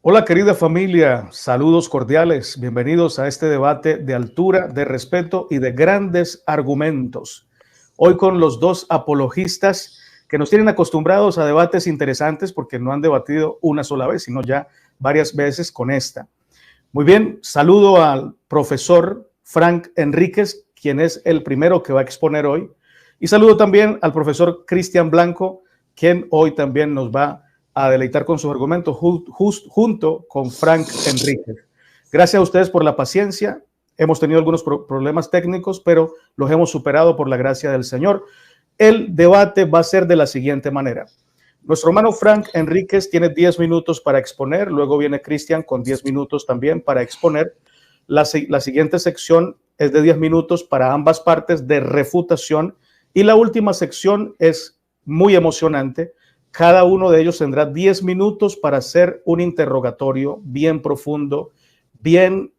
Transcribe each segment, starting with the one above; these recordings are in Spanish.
Hola querida familia, saludos cordiales, bienvenidos a este debate de altura, de respeto y de grandes argumentos. Hoy con los dos apologistas que nos tienen acostumbrados a debates interesantes porque no han debatido una sola vez, sino ya varias veces con esta. Muy bien, saludo al profesor Frank Enríquez, quien es el primero que va a exponer hoy, y saludo también al profesor Cristian Blanco, quien hoy también nos va a deleitar con sus argumentos junto con Frank Enríquez. Gracias a ustedes por la paciencia. Hemos tenido algunos problemas técnicos, pero los hemos superado por la gracia del Señor. El debate va a ser de la siguiente manera. Nuestro hermano Frank Enríquez tiene 10 minutos para exponer, luego viene Cristian con 10 minutos también para exponer. La siguiente sección es de 10 minutos para ambas partes de refutación y la última sección es muy emocionante. Cada uno de ellos tendrá 10 minutos para hacer un interrogatorio bien profundo, bien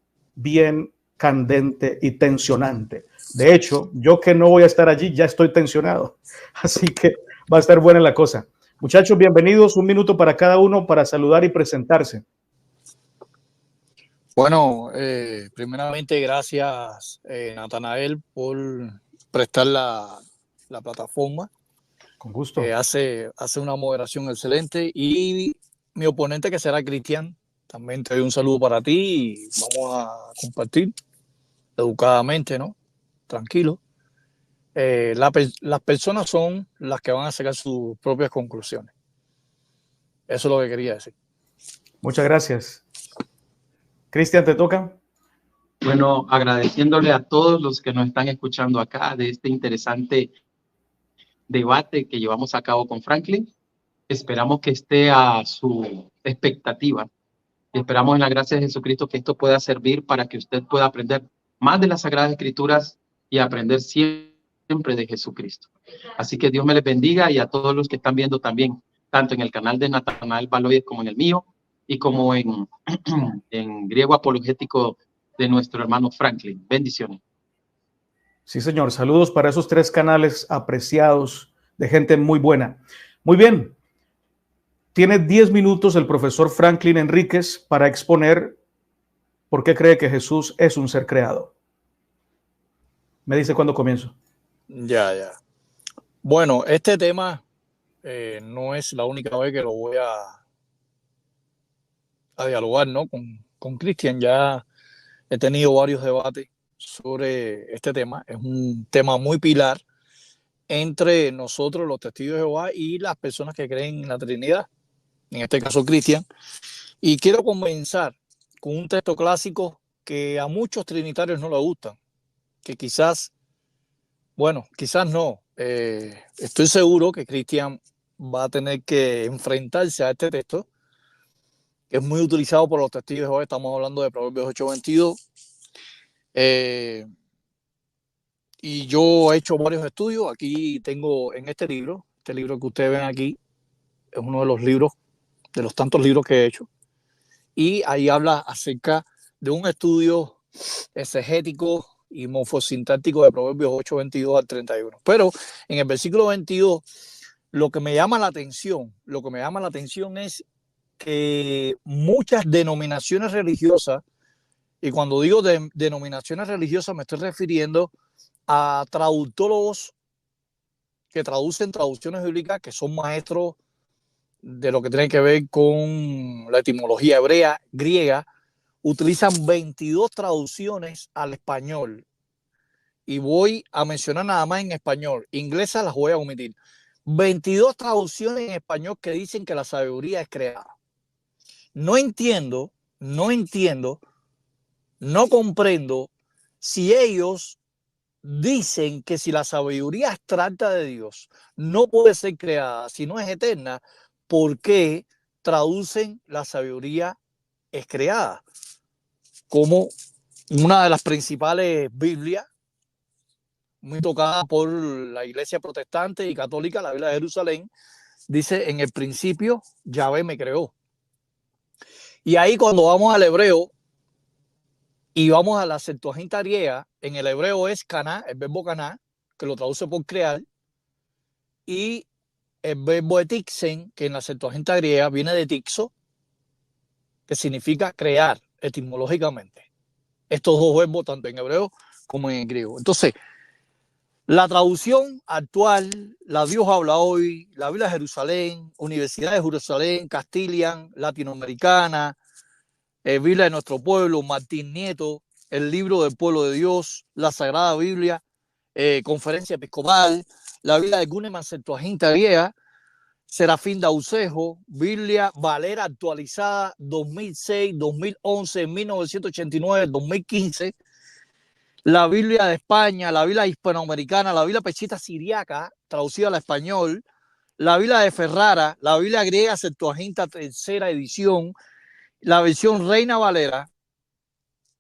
candente y tensionante. De hecho, yo que no voy a estar allí ya estoy tensionado, así que va a estar buena la cosa. Muchachos, bienvenidos. Un minuto para cada uno para saludar y presentarse. Bueno, primeramente gracias Natanael por prestar la plataforma. Con gusto. Hace una moderación excelente y mi oponente que será Cristian, también te doy un saludo para ti y vamos a compartir educadamente, ¿no? Tranquilo. Las personas son las que van a sacar sus propias conclusiones. Eso es lo que quería decir. Muchas gracias. Cristian, ¿te toca? Bueno, agradeciéndole a todos los que nos están escuchando acá de este interesante debate que llevamos a cabo con Franklin. Esperamos que esté a su expectativa. Esperamos en la gracia de Jesucristo que esto pueda servir para que usted pueda aprender más de las Sagradas Escrituras y aprender siempre de Jesucristo. Así que Dios me les bendiga y a todos los que están viendo también, tanto en el canal de Natanael Baloyes como en el mío y como en griego apologético de nuestro hermano Franklin. Bendiciones. Sí, señor. Saludos para esos tres canales apreciados de gente muy buena. Muy bien. Tiene 10 minutos el profesor Franklin Enríquez para exponer por qué cree que Jesús es un ser creado. Me dice cuándo comienzo. Ya. Bueno, este tema no es la única vez que lo voy a dialogar, ¿no? Con Cristian. Ya he tenido varios debates sobre este tema. Es un tema muy pilar entre nosotros, los testigos de Jehová, y las personas que creen en la Trinidad, en este caso Cristian. Y quiero comenzar con un texto clásico que a muchos trinitarios no les gustan, que quizás no. Estoy seguro que Cristian va a tener que enfrentarse a este texto, que es muy utilizado por los testigos de Jehová. Estamos hablando de Proverbios 8:22. Y yo he hecho varios estudios. Aquí tengo en este libro que ustedes ven aquí, es uno de los libros, de los tantos libros que he hecho. Y ahí habla acerca de un estudio exegético y morfosintáctico de Proverbios 8:22 al 31. Pero en el versículo 22, lo que me llama la atención es que muchas denominaciones religiosas, y cuando digo denominaciones religiosas me estoy refiriendo a traductólogos que traducen traducciones bíblicas, que son maestros de lo que tiene que ver con la etimología hebrea, griega, utilizan 22 traducciones al español. Y voy a mencionar nada más en español. Inglesas las voy a omitir. 22 traducciones en español que dicen que la sabiduría es creada. No comprendo si ellos dicen que si la sabiduría abstracta de Dios no puede ser creada, si no es eterna, ¿por qué traducen la sabiduría es creada? Como una de las principales Biblias, muy tocada por la iglesia protestante y católica, la Biblia de Jerusalén, dice: en el principio Yahvé me creó. Y ahí cuando vamos al hebreo y vamos a la Septuaginta griega, en el hebreo es caná, el verbo caná, que lo traduce por crear, y el verbo etixen, que en la Septuaginta griega viene de tixo, que significa crear etimológicamente. Estos dos verbos, tanto en hebreo como en griego. Entonces, la traducción actual, la Dios habla hoy, la Biblia de Jerusalén, Universidad de Jerusalén, Castilian, Latinoamericana, Biblia de nuestro pueblo, Martín Nieto, el libro del pueblo de Dios, la Sagrada Biblia, Conferencia Episcopal, la Biblia de Guneman Septuaginta griega, Serafín Daucejo, Biblia Valera actualizada 2006, 2011, 1989, 2015, la Biblia de España, la Biblia hispanoamericana, la Biblia Peshitta siriaca, traducida al español, la Biblia de Ferrara, la Biblia griega Septuaginta tercera edición, la versión Reina Valera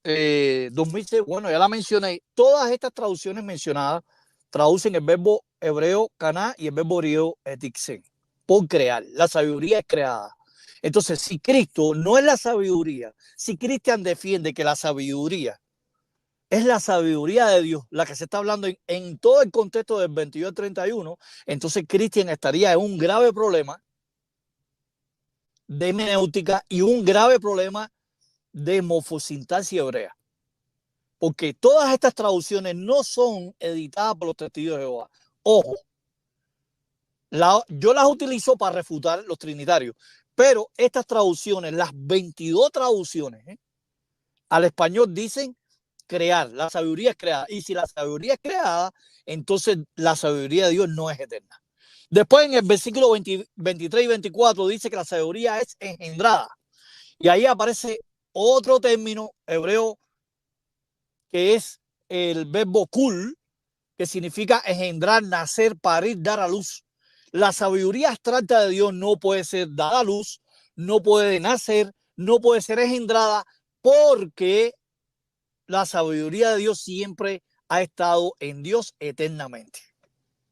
2006, bueno, ya la mencioné. Todas estas traducciones mencionadas traducen el verbo hebreo caná y el verbo griego etixen, por crear. La sabiduría es creada. Entonces, si Cristo no es la sabiduría, si Cristian defiende que la sabiduría es la sabiduría de Dios, la que se está hablando en todo el contexto del 22 al 31, entonces Cristian estaría en un grave problema de hermenéutica y un grave problema de morfosintaxis hebrea. Porque todas estas traducciones no son editadas por los testigos de Jehová. Ojo, yo las utilizo para refutar los trinitarios, pero estas traducciones, las 22 traducciones al español dicen crear, la sabiduría es creada. Y si la sabiduría es creada, entonces la sabiduría de Dios no es eterna. Después en el versículo 23 y 24 dice que la sabiduría es engendrada. Y ahí aparece otro término hebreo que es el verbo kul, que significa engendrar, nacer, parir, dar a luz. La sabiduría abstracta de Dios no puede ser dada a luz, no puede nacer, no puede ser engendrada, porque la sabiduría de Dios siempre ha estado en Dios eternamente,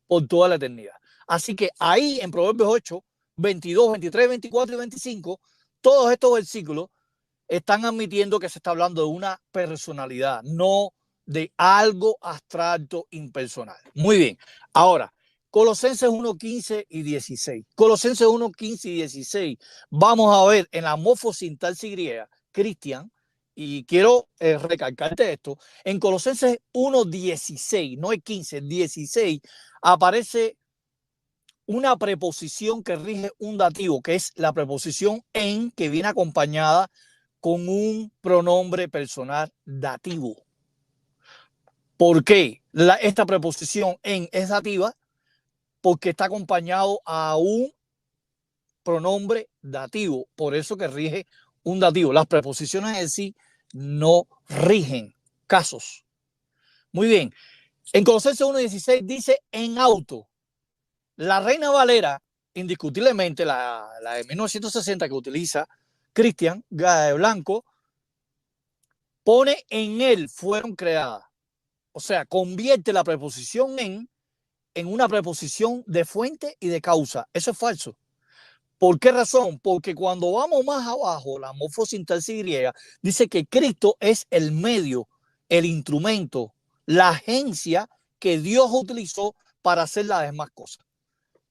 por toda la eternidad. Así que ahí en Proverbios 8, 22, 23, 24 y 25, todos estos versículos están admitiendo que se está hablando de una personalidad, no de algo abstracto, impersonal. Muy bien. Ahora, Colosenses 1, 15 y 16. Colosenses 1, 15 y 16. Vamos a ver en la morfosintaxis griega, Cristian, y quiero recalcarte esto. En Colosenses 1, 16, no es 15, 16, aparece una preposición que rige un dativo, que es la preposición en, que viene acompañada con un pronombre personal dativo. ¿Por qué esta preposición en es dativa? Porque está acompañado a un pronombre dativo. Por eso que rige un dativo. Las preposiciones en sí no rigen casos. Muy bien. En Colosenses 1:16 dice en auto. La Reina Valera, indiscutiblemente, la de 1960 que utiliza Cristian Blanco, pone en él fueron creadas. O sea, convierte la preposición en una preposición de fuente y de causa. Eso es falso. ¿Por qué razón? Porque cuando vamos más abajo, la morfosintaxis griega dice que Cristo es el medio, el instrumento, la agencia que Dios utilizó para hacer las demás cosas.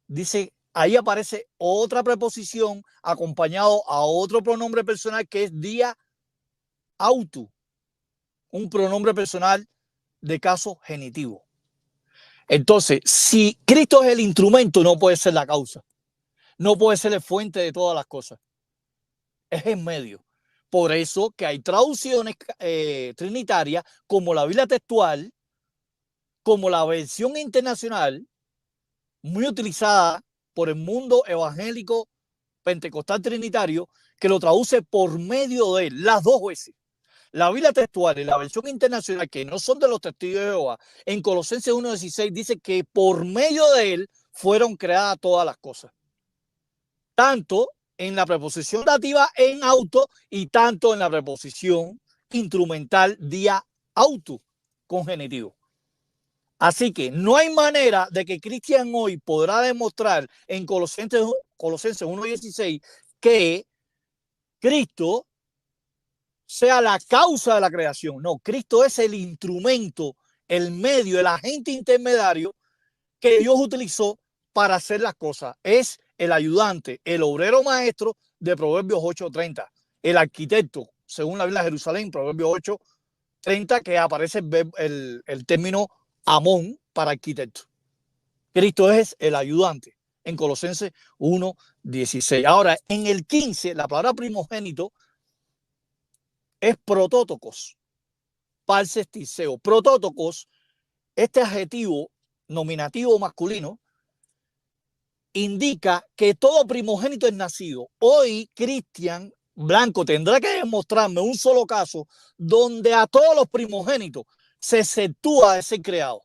Dice, ahí aparece otra preposición acompañado a otro pronombre personal que es dia autu, un pronombre personal de caso genitivo. Entonces, si Cristo es el instrumento, no puede ser la causa. No puede ser la fuente de todas las cosas. Es el medio. Por eso que hay traducciones trinitarias como la Biblia textual, como la versión internacional, muy utilizada por el mundo evangélico pentecostal trinitario, que lo traduce por medio de él, las dos veces. La Biblia textual y la versión internacional, que no son de los testigos de Jehová, en Colosenses 1:16 dice que por medio de él fueron creadas todas las cosas. Tanto en la preposición dativa en auto y tanto en la preposición instrumental dia auto con genitivo. Así que no hay manera de que Cristian hoy podrá demostrar en Colosenses 1:16 que Cristo sea la causa de la creación. No, Cristo es el instrumento, el medio, el agente intermediario que Dios utilizó para hacer las cosas. Es el ayudante, el obrero maestro de Proverbios 8:30. el arquitecto, según la Biblia de Jerusalén, Proverbios 8:30, que aparece el término Amón para arquitecto. Cristo es el ayudante en Colosenses 1:16. Ahora, en el 15, la palabra primogénito es protótocos, parses tiseo. Protótocos, este adjetivo nominativo masculino, indica que todo primogénito es nacido. Hoy, Cristian Blanco tendrá que demostrarme un solo caso donde a todos los primogénitos se exceptúa de ser creado,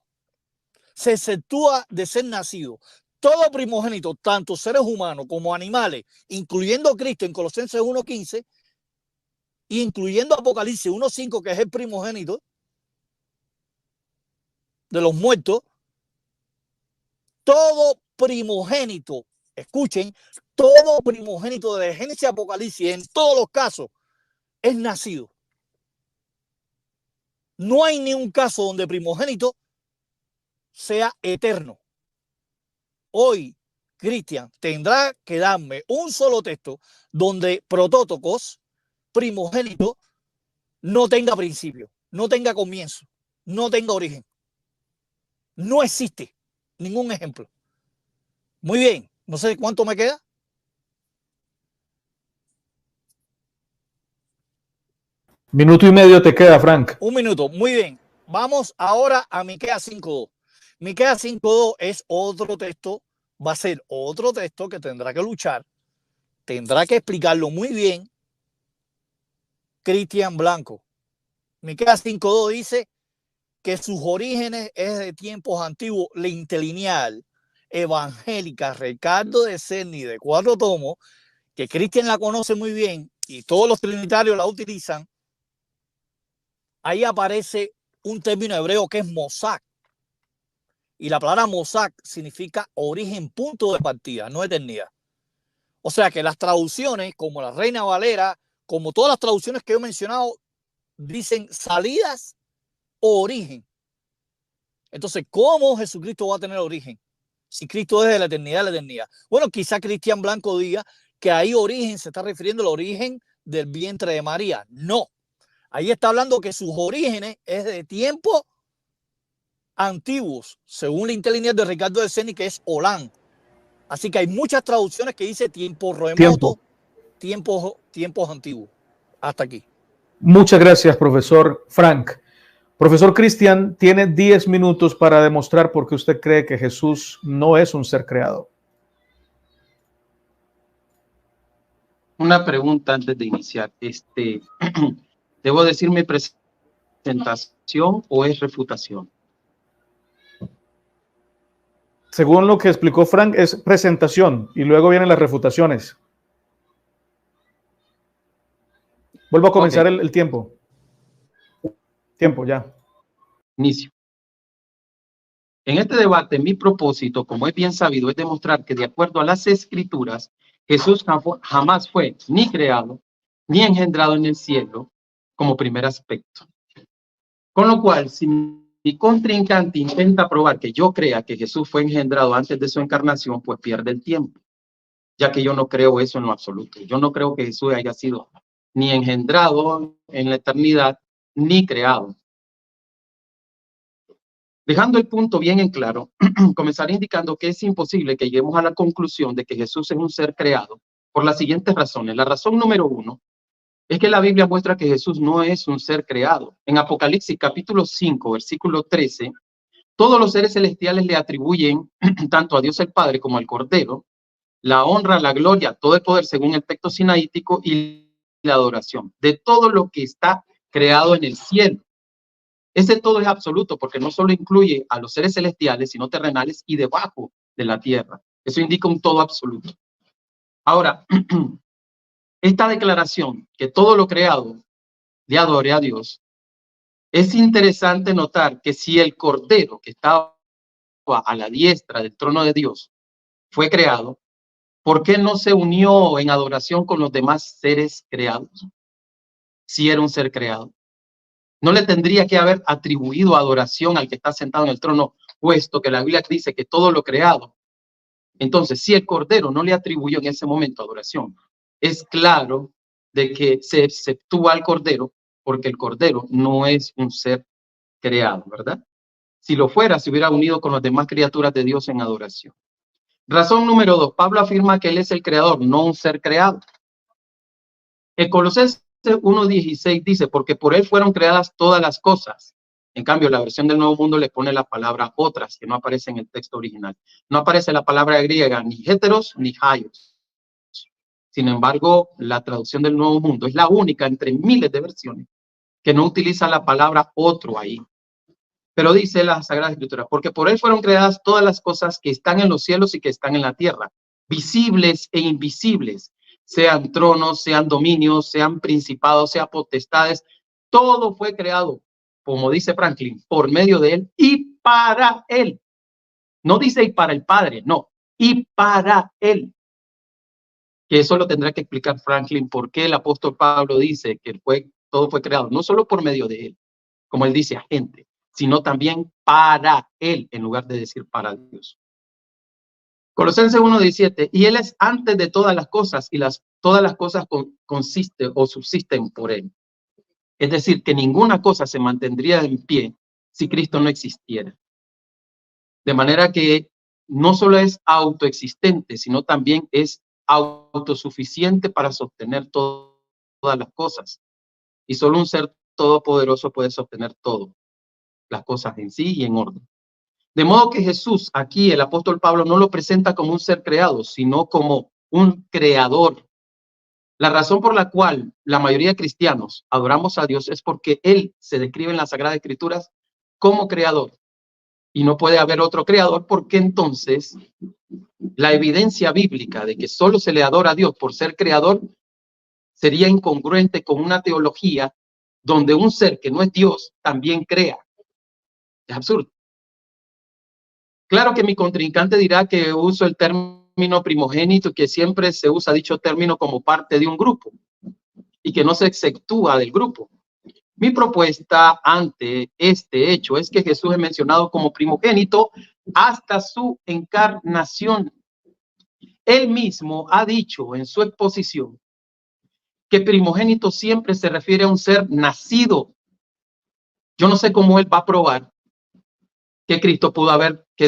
se exceptúa de ser nacido. Todo primogénito, tanto seres humanos como animales, incluyendo a Cristo en Colosenses 1:15, incluyendo Apocalipsis 1:5, que es el primogénito de los muertos, todo primogénito, escuchen, todo primogénito de Génesis y Apocalipsis, en todos los casos, es nacido. No hay ni un caso donde primogénito sea eterno. Hoy, Cristian, tendrá que darme un solo texto donde protótocos, primogénito, no tenga principio, no tenga comienzo, no tenga origen. No existe ningún ejemplo. Muy bien, no sé cuánto me queda. Minuto y medio te queda, Frank. Un minuto, muy bien. Vamos ahora a Miqueas 5:2. Miqueas 5:2 es otro texto, va a ser otro texto que tendrá que luchar, tendrá que explicarlo muy bien Cristian Blanco. Miqueas 5:2 dice que sus orígenes es de tiempos antiguos. La interlineal evangélica Ricardo de Cerny, de 4 tomos, que Cristian la conoce muy bien y todos los trinitarios la utilizan. Ahí aparece un término hebreo que es Mosach. Y la palabra Mosach significa origen, punto de partida, no eternidad. O sea que las traducciones, como la Reina Valera, como todas las traducciones que he mencionado, dicen salidas o origen. Entonces, ¿cómo Jesucristo va a tener origen? Si Cristo es de la eternidad a la eternidad. Bueno, quizá Cristian Blanco diga que ahí origen se está refiriendo al origen del vientre de María. No. Ahí está hablando que sus orígenes es de tiempos antiguos, según la interlineal de Ricardo de Cerny, que es Olán. Así que hay muchas traducciones que dice tiempo remoto, tiempos antiguos. Hasta aquí. Muchas gracias, profesor Frank. Profesor Cristian, tiene 10 minutos para demostrar por qué usted cree que Jesús no es un ser creado. Una pregunta antes de iniciar. ¿Debo decir mi presentación o es refutación? Según lo que explicó Frank, es presentación y luego vienen las refutaciones. Vuelvo a comenzar el tiempo. Tiempo ya. Inicio. En este debate, mi propósito, como es bien sabido, es demostrar que de acuerdo a las Escrituras, Jesús jamás fue ni creado ni engendrado en el cielo como primer aspecto. Con lo cual, si mi contrincante intenta probar que yo crea que Jesús fue engendrado antes de su encarnación, pues pierde el tiempo, ya que yo no creo eso en lo absoluto. Yo no creo que Jesús haya sido ni engendrado en la eternidad, ni creado. Dejando el punto bien en claro, comenzaré indicando que es imposible que lleguemos a la conclusión de que Jesús es un ser creado por las siguientes razones. La razón número 1 es que la Biblia muestra que Jesús no es un ser creado. En Apocalipsis capítulo 5, versículo 13, todos los seres celestiales le atribuyen tanto a Dios el Padre como al Cordero la honra, la gloria, todo el poder según el texto sinaítico y la adoración de todo lo que está creado en el cielo. Ese todo es absoluto porque no solo incluye a los seres celestiales, sino terrenales y debajo de la tierra. Eso indica un todo absoluto. Ahora, esta declaración que todo lo creado le adore a Dios, es interesante notar que si el Cordero que estaba a la diestra del trono de Dios fue creado, ¿por qué no se unió en adoración con los demás seres creados? Si era un ser creado. No le tendría que haber atribuido adoración al que está sentado en el trono, puesto que la Biblia dice que todo lo creado. Entonces, si el Cordero no le atribuyó en ese momento adoración, es claro de que se exceptúa al Cordero, porque el Cordero no es un ser creado, ¿verdad? Si lo fuera, se hubiera unido con las demás criaturas de Dios en adoración. Razón número 2, Pablo afirma que él es el creador, no un ser creado. En Colosenses 1:16 dice, porque por él fueron creadas todas las cosas. En cambio, la versión del Nuevo Mundo le pone la palabra otras, que no aparece en el texto original. No aparece la palabra griega, ni heteros, ni haios. Sin embargo, la traducción del Nuevo Mundo es la única entre miles de versiones que no utiliza la palabra otro ahí. Pero dice la Sagrada Escritura, porque por él fueron creadas todas las cosas que están en los cielos y que están en la tierra, visibles e invisibles, sean tronos, sean dominios, sean principados, sean potestades, todo fue creado, como dice Franklin, por medio de él y para él. No dice y para el Padre, no, y para él. Que eso lo tendrá que explicar Franklin, por qué el apóstol Pablo dice que todo fue creado, no solo por medio de él, como él dice a gente, sino también para él, en lugar de decir para Dios. Colosenses 1:17, y él es antes de todas las cosas, y todas las cosas consisten o subsisten por él. Es decir, que ninguna cosa se mantendría en pie si Cristo no existiera. De manera que no solo es autoexistente, sino también es autosuficiente para sostener todas las cosas. Y solo un ser todopoderoso puede sostener todo, las cosas en sí y en orden. De modo que Jesús, aquí el apóstol Pablo no lo presenta como un ser creado, sino como un creador. La razón por la cual la mayoría de cristianos adoramos a Dios es porque Él se describe en las Sagradas Escrituras como creador. Y no puede haber otro creador, porque entonces la evidencia bíblica de que solo se le adora a Dios por ser creador sería incongruente con una teología donde un ser que no es Dios también crea. Es absurdo. Claro que mi contrincante dirá que uso el término primogénito, que siempre se usa dicho término como parte de un grupo y que no se exceptúa del grupo. Mi propuesta ante este hecho es que Jesús es mencionado como primogénito hasta su encarnación. Él mismo ha dicho en su exposición que primogénito siempre se refiere a un ser nacido. Yo no sé cómo él va a probar que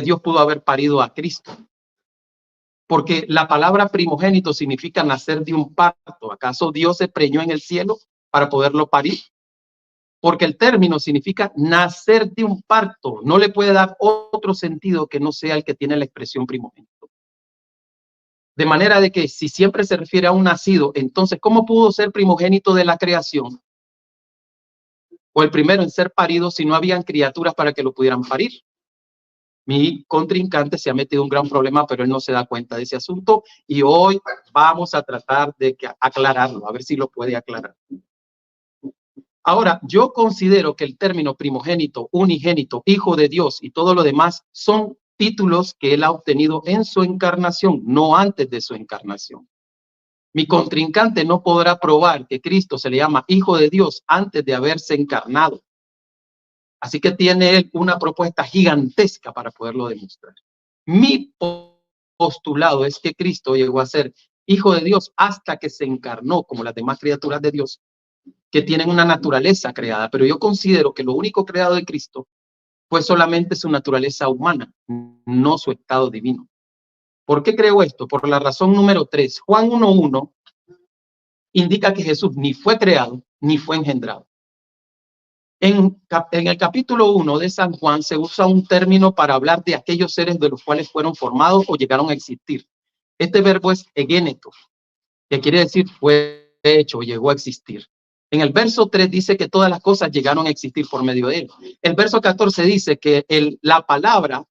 Dios pudo haber parido a Cristo. Porque la palabra primogénito significa nacer de un parto. ¿Acaso Dios se preñó en el cielo para poderlo parir? Porque el término significa nacer de un parto. No le puede dar otro sentido que no sea el que tiene la expresión primogénito. De manera de que si siempre se refiere a un nacido, entonces, ¿cómo pudo ser primogénito de la creación? O el primero en ser parido si no habían criaturas para que lo pudieran parir. Mi contrincante se ha metido en un gran problema, pero él no se da cuenta de ese asunto y hoy vamos a tratar de aclararlo, a ver si lo puede aclarar. Ahora, yo considero que el término primogénito, unigénito, hijo de Dios y todo lo demás son títulos que él ha obtenido en su encarnación, no antes de su encarnación. Mi contrincante no podrá probar que Cristo se le llama hijo de Dios antes de haberse encarnado. Así que tiene él una propuesta gigantesca para poderlo demostrar. Mi postulado es que Cristo llegó a ser hijo de Dios hasta que se encarnó como las demás criaturas de Dios, que tienen una naturaleza creada. Pero yo considero que lo único creado de Cristo fue solamente su naturaleza humana, no su estado divino. ¿Por qué creo esto? Por la razón número 3. Juan 1:1 indica que Jesús ni fue creado ni fue engendrado. En el capítulo 1 de San Juan se usa un término para hablar de aquellos seres de los cuales fueron formados o llegaron a existir. Este verbo es egéneto, que quiere decir fue hecho o llegó a existir. En el verso 3 dice que todas las cosas llegaron a existir por medio de él. El verso 14 dice que la palabra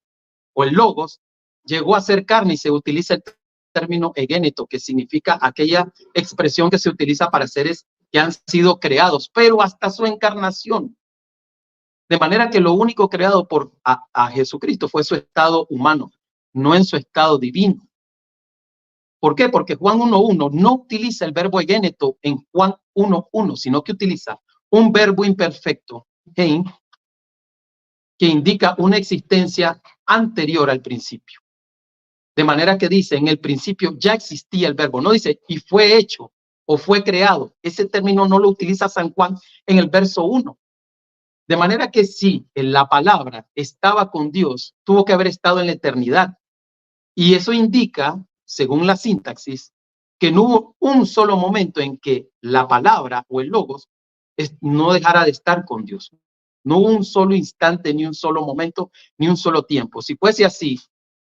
o el logos llegó a ser carne y se utiliza el término egéneto, que significa aquella expresión que se utiliza para seres que han sido creados, pero hasta su encarnación. De manera que lo único creado a Jesucristo fue su estado humano, no en su estado divino. ¿Por qué? Porque Juan 1:1 no utiliza el verbo egéneto en Juan 1:1, sino que utiliza un verbo imperfecto, hein, que indica una existencia anterior al principio. De manera que dice, en el principio ya existía el verbo, no dice y fue hecho, o fue creado. Ese término no lo utiliza San Juan en el verso 1. De manera que si la palabra estaba con Dios, tuvo que haber estado en la eternidad. Y eso indica, según la sintaxis, que no hubo un solo momento en que la palabra o el logos no dejara de estar con Dios. No hubo un solo instante, ni un solo momento, ni un solo tiempo. Si fuese así,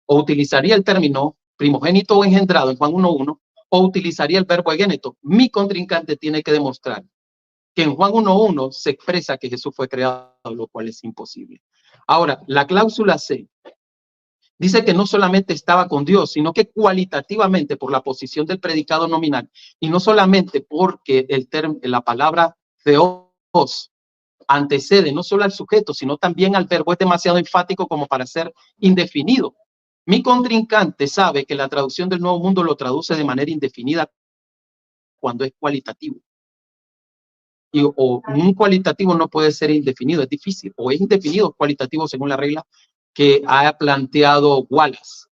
o utilizaría el término primogénito o engendrado en Juan 1:1, o utilizaría el verbo egéneto. Mi contrincante tiene que demostrar que en Juan 1:1 se expresa que Jesús fue creado, lo cual es imposible. Ahora, la cláusula C dice que no solamente estaba con Dios, sino que cualitativamente por la posición del predicado nominal, y no solamente porque la palabra theos antecede no solo al sujeto, sino también al verbo, es demasiado enfático como para ser indefinido. Mi contrincante sabe que la traducción del Nuevo Mundo lo traduce de manera indefinida cuando es cualitativo. O un cualitativo no puede ser indefinido, es difícil. O es indefinido o cualitativo según la regla que ha planteado Wallace.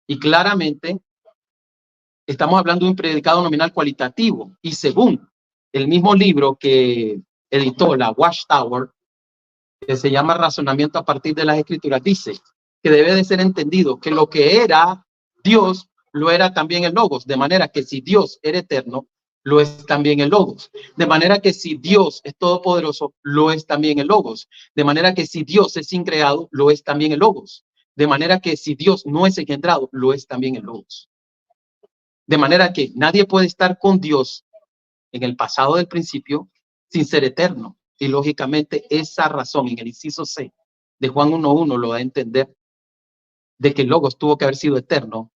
Y claramente estamos hablando de un predicado nominal cualitativo. Y según el mismo libro que editó la Watchtower, que se llama Razonamiento a partir de las Escrituras, dice que debe de ser entendido que lo que era Dios lo era también el Logos, de manera que si Dios era eterno, lo es también el Logos. De manera que si Dios es todopoderoso, lo es también el Logos. De manera que si Dios es increado, lo es también el Logos. De manera que si Dios no es engendrado, lo es también el Logos. De manera que nadie puede estar con Dios en el pasado del principio sin ser eterno. Y lógicamente esa razón en el inciso C de Juan 1:1 lo da a entender de que el Logos tuvo que haber sido eterno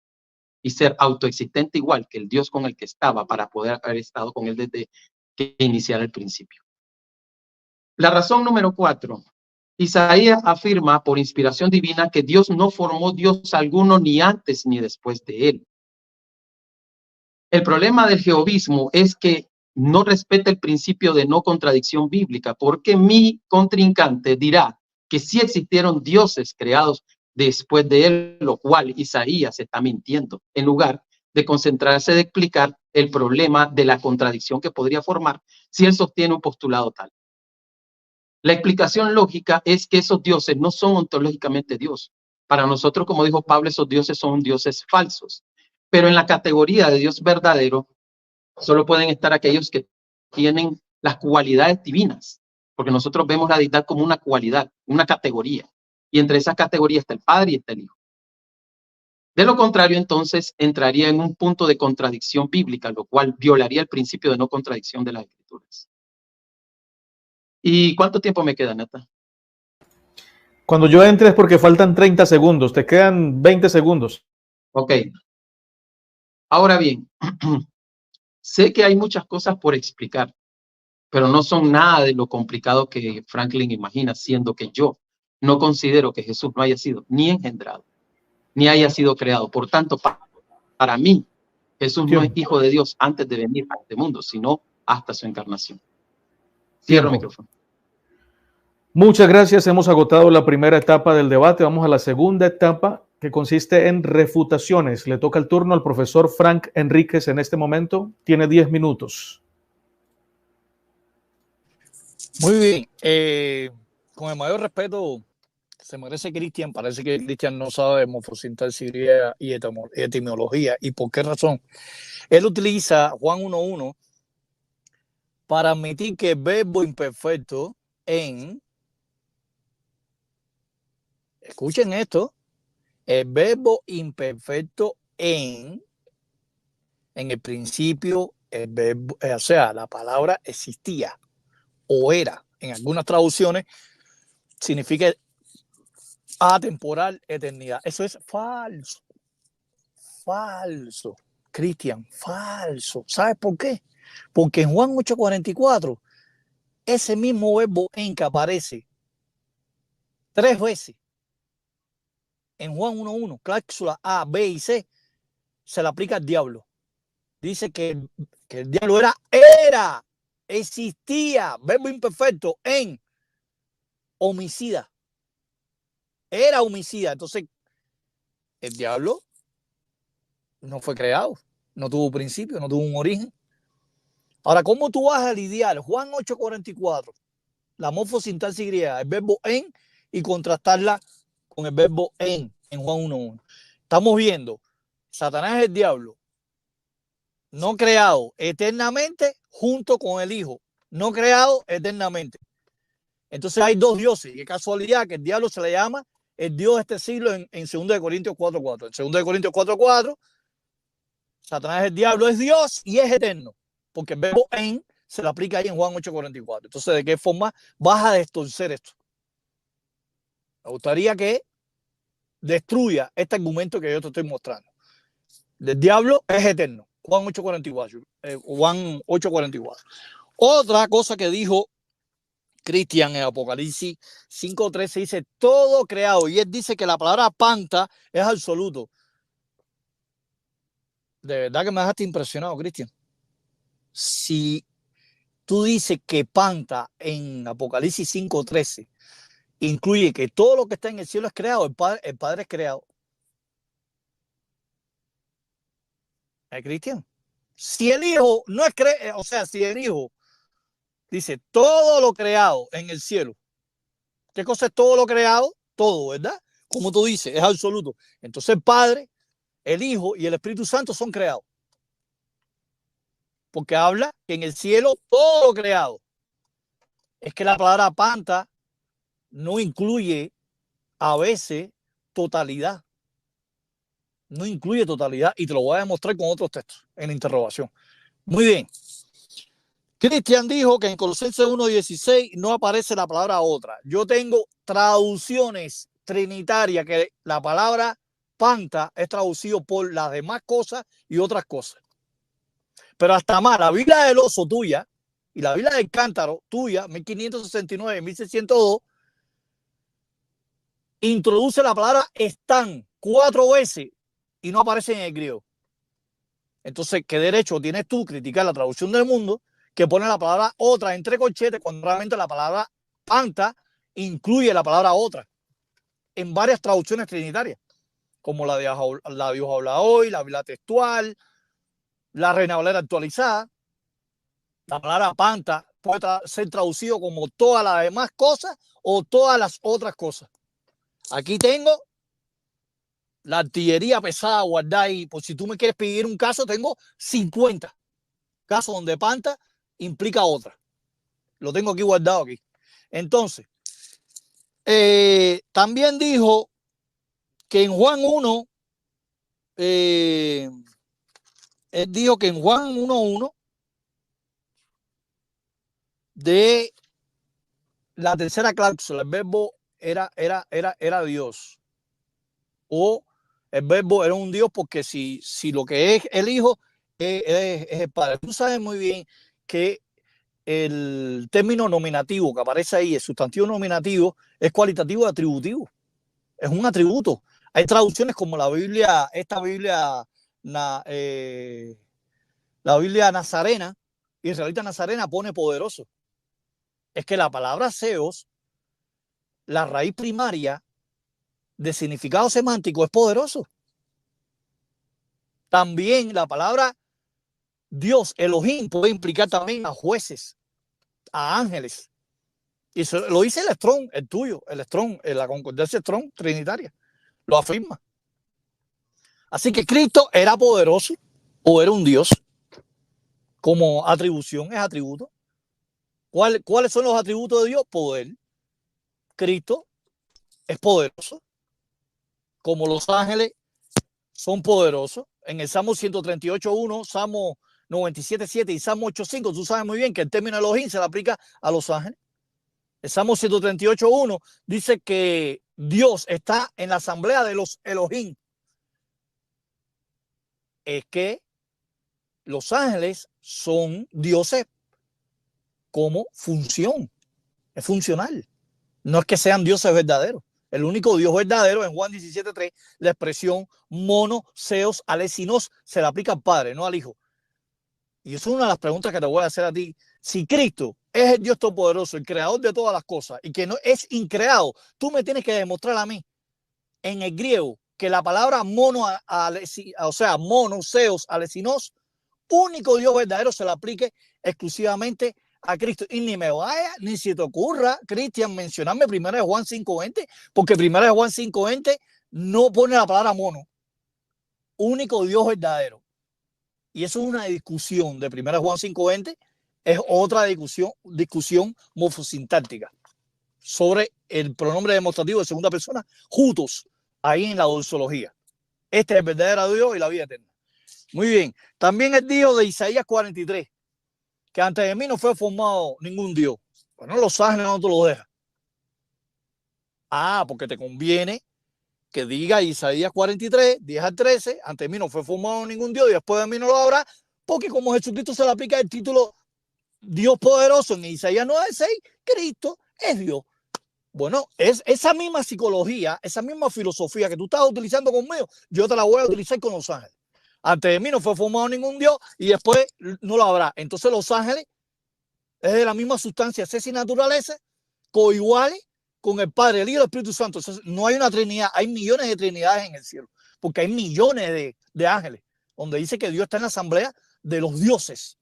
y ser autoexistente igual que el Dios con el que estaba para poder haber estado con él desde que iniciara el principio. La razón número 4. Isaías afirma por inspiración divina que Dios no formó Dios alguno ni antes ni después de él. El problema del jehovismo es que no respeta el principio de no contradicción bíblica, porque mi contrincante dirá que sí existieron dioses creados después de él, lo cual Isaías está mintiendo, en lugar de concentrarse de explicar el problema de la contradicción que podría formar si él sostiene un postulado tal. La explicación lógica es que esos dioses no son ontológicamente Dios. Para nosotros, como dijo Pablo, esos dioses son dioses falsos. Pero en la categoría de Dios verdadero, solo pueden estar aquellos que tienen las cualidades divinas, porque nosotros vemos la deidad como una cualidad, una categoría, y entre esas categorías está el Padre y está el Hijo. De lo contrario, entonces, entraría en un punto de contradicción bíblica, lo cual violaría el principio de no contradicción de las Escrituras. ¿Y cuánto tiempo me queda, Nata? Cuando yo entre es porque faltan 30 segundos, te quedan 20 segundos. Ok. Ahora bien, sé que hay muchas cosas por explicar, pero no son nada de lo complicado que Franklin imagina, siendo que yo no considero que Jesús no haya sido ni engendrado, ni haya sido creado. Por tanto, para mí, Jesús no es hijo de Dios antes de venir a este mundo, sino hasta su encarnación. Cierro el micrófono. Muchas gracias. Hemos agotado la primera etapa del debate. Vamos a la segunda etapa, que consiste en refutaciones. Le toca el turno al profesor Frank Enríquez en este momento. Tiene 10 minutos. Muy bien. Con el mayor respeto, se merece Cristian. Parece que Cristian no sabe morfosintaxis griega y etimología. ¿Y por qué razón? Él utiliza Juan 1:1 para admitir que el verbo imperfecto en, escuchen esto, el verbo imperfecto en el principio, el verbo, o sea, la palabra existía o era. En algunas traducciones significa atemporal, eternidad. Eso es falso. Falso. Cristian, falso. ¿Sabes por qué? Porque en Juan 8:44, ese mismo verbo en que aparece 3 veces en Juan 1:1, cláusula A, B y C, se le aplica al diablo. Dice que el diablo existía, verbo imperfecto, en homicida. Era homicida. Entonces, el diablo no fue creado, no tuvo principio, no tuvo un origen. Ahora, ¿cómo tú vas a lidiar Juan 8:44, la morfosintaxis griega, el verbo en, y contrastarla con el verbo en Juan 1:1? Estamos viendo, Satanás es el diablo, no creado eternamente, junto con el Hijo, no creado eternamente. Entonces hay dos dioses. Qué casualidad que el diablo se le llama el Dios de este siglo en 2 Corintios 4:4. En 2 Corintios 4:4, Satanás, el diablo, es Dios y es eterno, porque el verbo en se lo aplica ahí en Juan 8:44. Entonces, ¿de qué forma vas a distorcer esto? Me gustaría que destruya este argumento que yo te estoy mostrando. El diablo es eterno. Juan 8:44. Juan 8:44. Otra cosa que dijo Cristian en Apocalipsis 5:13 dice todo creado, y él dice que la palabra panta es absoluto. De verdad que me dejaste impresionado, Cristian. Si tú dices que panta en Apocalipsis 5:13 incluye que todo lo que está en el cielo es creado, el Padre es creado. Cristian, si el Hijo no es creado, o sea, si el Hijo dice todo lo creado en el cielo, ¿qué cosa es todo lo creado? Todo, ¿verdad? Como tú dices, es absoluto. Entonces el Padre, el Hijo y el Espíritu Santo son creados. Porque habla que en el cielo todo lo creado. Es que la palabra panta no incluye a veces totalidad. No incluye totalidad, y te lo voy a demostrar con otros textos en la interrogación. Muy bien. Cristian dijo que en Colosenses 1:16 no aparece la palabra otra. Yo tengo traducciones trinitarias que la palabra panta es traducido por las demás cosas y otras cosas. Pero hasta más, la Biblia del oso tuya y la Biblia del cántaro tuya, 1569 y 1602, introduce la palabra están 4 veces y no aparece en el griego. Entonces, ¿qué derecho tienes tú a criticar la traducción del mundo que pone la palabra otra entre corchetes cuando realmente la palabra panta incluye la palabra otra en varias traducciones trinitarias, como la de Dios habla hoy, la Biblia textual, la Reina Valera actualizada? La palabra panta puede ser traducido como todas las demás cosas o todas las otras cosas. Aquí tengo la artillería pesada guardada y por si tú me quieres pedir un caso, tengo 50 casos donde panta implica otra. Lo tengo aquí guardado aquí. Entonces, también dijo que en Juan 1, él dijo que en Juan 1:1 de la tercera cláusula, el verbo era Dios, o el verbo era un Dios, porque si lo que es el Hijo es el Padre. Tú sabes muy bien que el término nominativo que aparece ahí, el sustantivo nominativo, es cualitativo y atributivo. Es un atributo. Hay traducciones como la Biblia, la Biblia Nazarena, Israelita Nazarena, pone poderoso. Es que la palabra Seos, la raíz primaria de significado semántico, es poderoso. También la palabra Dios, Elohim, puede implicar también a jueces, a ángeles. Y eso lo dice el Strong, el tuyo, el Strong, la concordancia Strong trinitaria. Lo afirma. Así que Cristo era poderoso o era un Dios. Como atribución es atributo. ¿Cuáles son los atributos de Dios? Poder. Cristo es poderoso. Como los ángeles son poderosos. En el Salmo 138:1, Salmo 97:7 y Salmo 8:5, tú sabes muy bien que el término Elohim se le aplica a los ángeles. El Salmo 138:1 dice que Dios está en la asamblea de los Elohim. Es que los ángeles son dioses como función. Es funcional. No es que sean dioses verdaderos. El único Dios verdadero en Juan 17:3, la expresión mono, seos, alesinos, se le aplica al Padre, no al Hijo. Y eso es una de las preguntas que te voy a hacer a ti. Si Cristo es el Dios todopoderoso, el creador de todas las cosas, y que no es increado, tú me tienes que demostrar a mí en el griego que la palabra mono, o sea, mono, seos, alesinos, único Dios verdadero se le aplique exclusivamente a Cristo. Y ni me vaya, ni se te ocurra, Cristian, mencionarme 1 Juan 5:20, porque 1 Juan 5:20 no pone la palabra mono. Único Dios verdadero. Y eso es una discusión de 1 Juan 5:20, es otra discusión morfosintáctica sobre el pronombre demostrativo de segunda persona, juntos, ahí en la doxología. Este es el verdadero Dios y la vida eterna. Muy bien. También el dijo de Isaías 43, que antes de mí no fue formado ningún Dios. Bueno, los ángeles no te lo dejan. Porque te conviene que diga Isaías 43, 10 al 13, antes de mí no fue formado ningún Dios y después de mí no lo habrá, porque como Jesucristo se le aplica el título Dios poderoso en Isaías 9:6, Cristo es Dios. Bueno, es esa misma psicología, esa misma filosofía que tú estás utilizando conmigo, yo te la voy a utilizar con los ángeles. Antes de mí no fue formado ningún Dios y después no lo habrá. Entonces los ángeles es de la misma sustancia, sexo y naturaleza, coiguales con el Padre, el Hijo y el Espíritu Santo. Entonces, no hay una trinidad, hay millones de trinidades en el cielo, porque hay millones de ángeles, donde dice que Dios está en la asamblea de los dioses,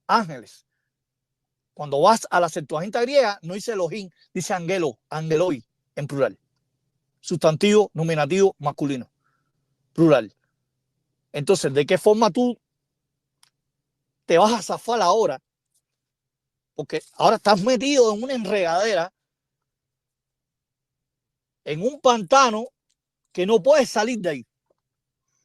ángeles. Cuando vas a la Septuaginta griega, no dice Elohim, dice angelo, angeloi, en plural. Sustantivo, nominativo, masculino, plural. Entonces, ¿de qué forma tú te vas a zafar ahora? Porque ahora estás metido en una enregadera, en un pantano que no puedes salir de ahí.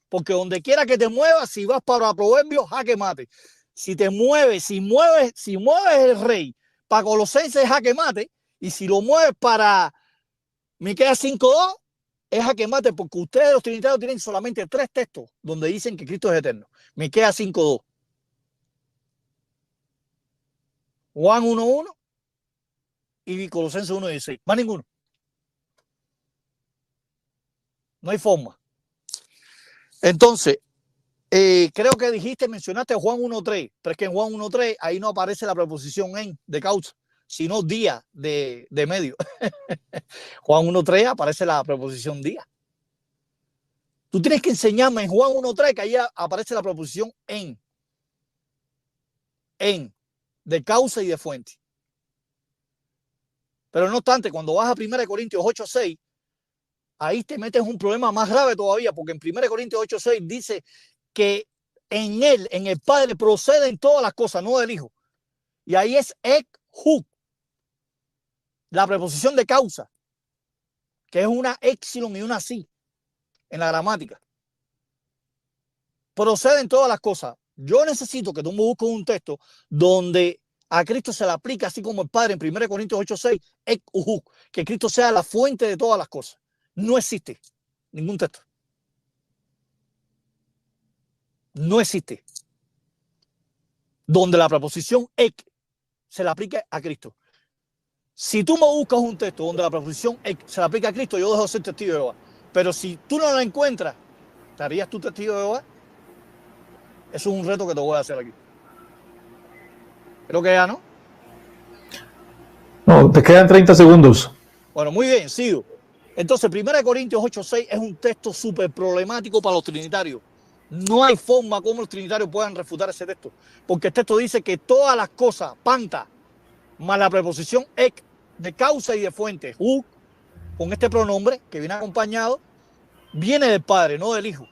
Porque donde quiera que te muevas, si vas para Proverbios, jaque mate. Si te mueves, si mueves el rey para Colosenses, jaque mate. Y si lo mueves para Miqueas 5:2, es jaque mate, porque ustedes los trinitarios tienen solamente 3 textos donde dicen que Cristo es eterno. Miqueas 5:2, Juan 1:1 y Colosenses 1:16. Más ninguno. No hay forma. Entonces, creo que mencionaste Juan 1:3, pero es que en Juan 1:3 ahí no aparece la preposición en de causa, sino día de medio. Juan 1:3 aparece la preposición día. Tú tienes que enseñarme en Juan 1:3 que ahí aparece la preposición en, de causa y de fuente. Pero no obstante, cuando vas a 1 Corintios 8:6, ahí te metes un problema más grave todavía, porque en 1 Corintios 8:6 dice que en él, en el Padre, proceden todas las cosas, no del Hijo. Y ahí es ek hu, la preposición de causa, que es una épsilon y una si en la gramática. Proceden todas las cosas. Yo necesito que tú me busques un texto donde a Cristo se le aplica así como el Padre en 1 Corintios 8:6, ek hu, que Cristo sea la fuente de todas las cosas. No existe ningún texto. No existe donde la preposición ek se le aplique a Cristo. Si tú me buscas un texto donde la preposición ek se le aplica a Cristo, yo dejo de ser testigo de Jehová. Pero si tú no la encuentras, ¿te harías tú testigo de Jehová? Eso es un reto que te voy a hacer aquí. Creo que ya, ¿no? No, te quedan 30 segundos. Bueno, muy bien, sigo. Entonces, 1 Corintios 8:6 es un texto súper problemático para los trinitarios. No hay forma como los trinitarios puedan refutar ese texto, porque el texto dice que todas las cosas, panta, más la preposición ek, de causa y de fuente, hu, con este pronombre que viene acompañado, viene del Padre, no del Hijo.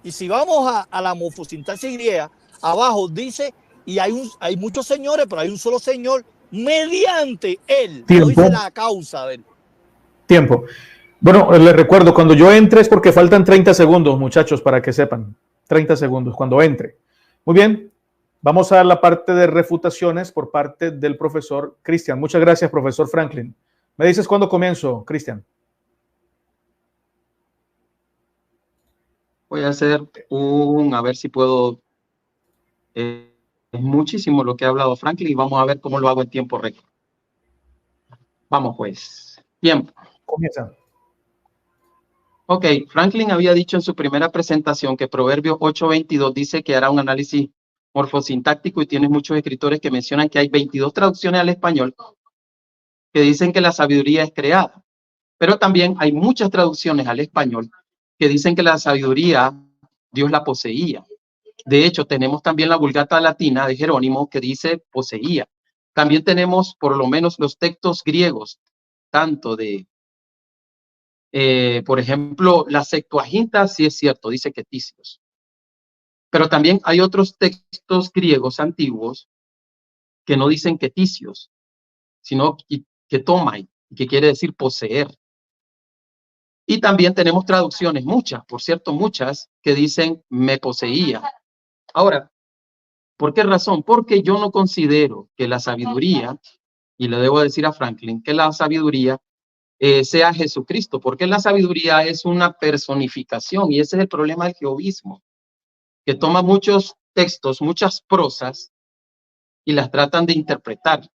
Y si vamos a la morfosintaxis griega, abajo dice, y hay muchos señores, pero hay un solo Señor mediante él. No dice la causa de él. Tiempo. Bueno, les recuerdo, cuando yo entre es porque faltan 30 segundos, muchachos, para que sepan. 30 segundos, cuando entre. Muy bien, vamos a la parte de refutaciones por parte del profesor Cristian. Muchas gracias, profesor Franklin. ¿Me dices cuándo comienzo, Cristian? Voy a hacer a ver si puedo. Es muchísimo lo que ha hablado Franklin y vamos a ver cómo lo hago en tiempo récord. Vamos pues. Tiempo. Comienza. Ok, Franklin había dicho en su primera presentación que Proverbios 8:22 dice que hará un análisis morfosintáctico y tienes muchos escritores que mencionan que hay 22 traducciones al español que dicen que la sabiduría es creada. Pero también hay muchas traducciones al español que dicen que la sabiduría Dios la poseía. De hecho, tenemos también la Vulgata Latina de Jerónimo que dice poseía. También tenemos por lo menos los textos griegos, tanto de, por ejemplo, la Septuaginta, sí es cierto, dice queticios. Pero también hay otros textos griegos antiguos que no dicen queticios, sino que tomai, que quiere decir poseer. Y también tenemos traducciones, muchas, por cierto, muchas, que dicen me poseía. Ahora, ¿por qué razón? Porque yo no considero que la sabiduría, y le debo decir a Franklin, que la sabiduría sea Jesucristo, porque la sabiduría es una personificación, y ese es el problema del jehovismo, que toma muchos textos, muchas prosas, y las tratan de interpretar,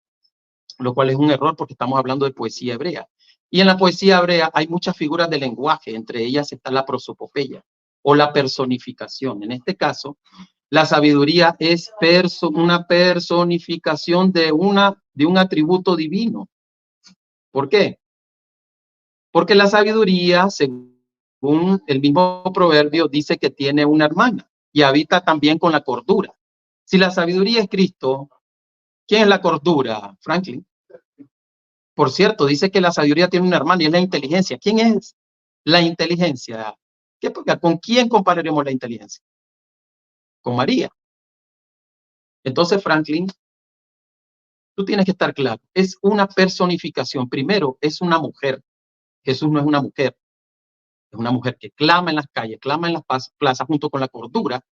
lo cual es un error porque estamos hablando de poesía hebrea. Y en la poesía hebrea hay muchas figuras de lenguaje, entre ellas está la prosopopeya o la personificación. En este caso, la sabiduría es una personificación de un atributo divino. ¿Por qué? Porque la sabiduría, según el mismo proverbio, dice que tiene una hermana y habita también con la cordura. Si la sabiduría es Cristo, ¿quién es la cordura, Franklin? Por cierto, dice que la sabiduría tiene una hermana y es la inteligencia. ¿Quién es la inteligencia? ¿Con quién compararemos la inteligencia? Con María. Entonces, Franklin, tú tienes que estar claro. Es una personificación. Primero, es una mujer. Jesús no es una mujer. Es una mujer que clama en las calles, clama en las plazas junto con la cordura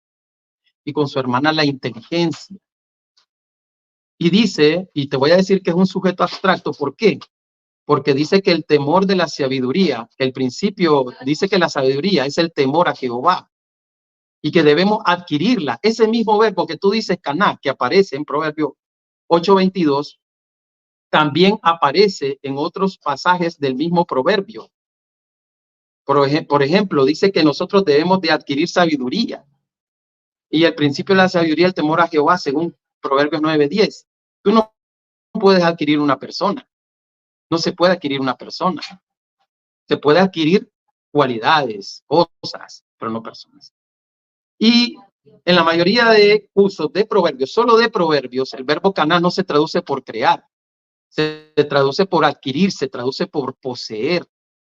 y con su hermana la inteligencia. Y dice, y te voy a decir que es un sujeto abstracto. ¿Por qué? Porque dice que el temor de la sabiduría, el principio dice que la sabiduría es el temor a Jehová y que debemos adquirirla. Ese mismo verbo que tú dices, caná, que aparece en Proverbio 8:22, también aparece en otros pasajes del mismo proverbio. Por ejemplo, dice que nosotros debemos de adquirir sabiduría. Y el principio de la sabiduría, el temor a Jehová, según Proverbios 9:10. Tú no puedes adquirir una persona. No se puede adquirir una persona. Se puede adquirir cualidades, cosas, pero no personas. Y en la mayoría de usos de proverbios, solo de proverbios, el verbo caná no se traduce por crear. Se traduce por adquirir, se traduce por poseer.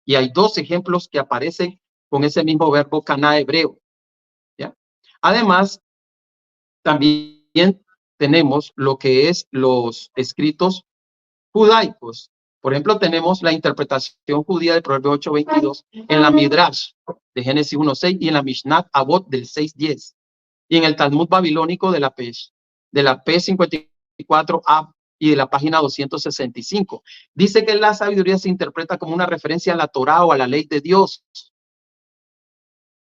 Y hay dos ejemplos que aparecen con ese mismo verbo caná hebreo. ¿Ya? Además, también tenemos lo que es los escritos judaicos. Por ejemplo, tenemos la interpretación judía del Proverbio 8:22 en la Midrash de Génesis 1:6 y en la Mishnat Avot del 6:10 y en el Talmud babilónico de la P54A y de la página 265. Dice que la sabiduría se interpreta como una referencia a la Torá o a la ley de Dios.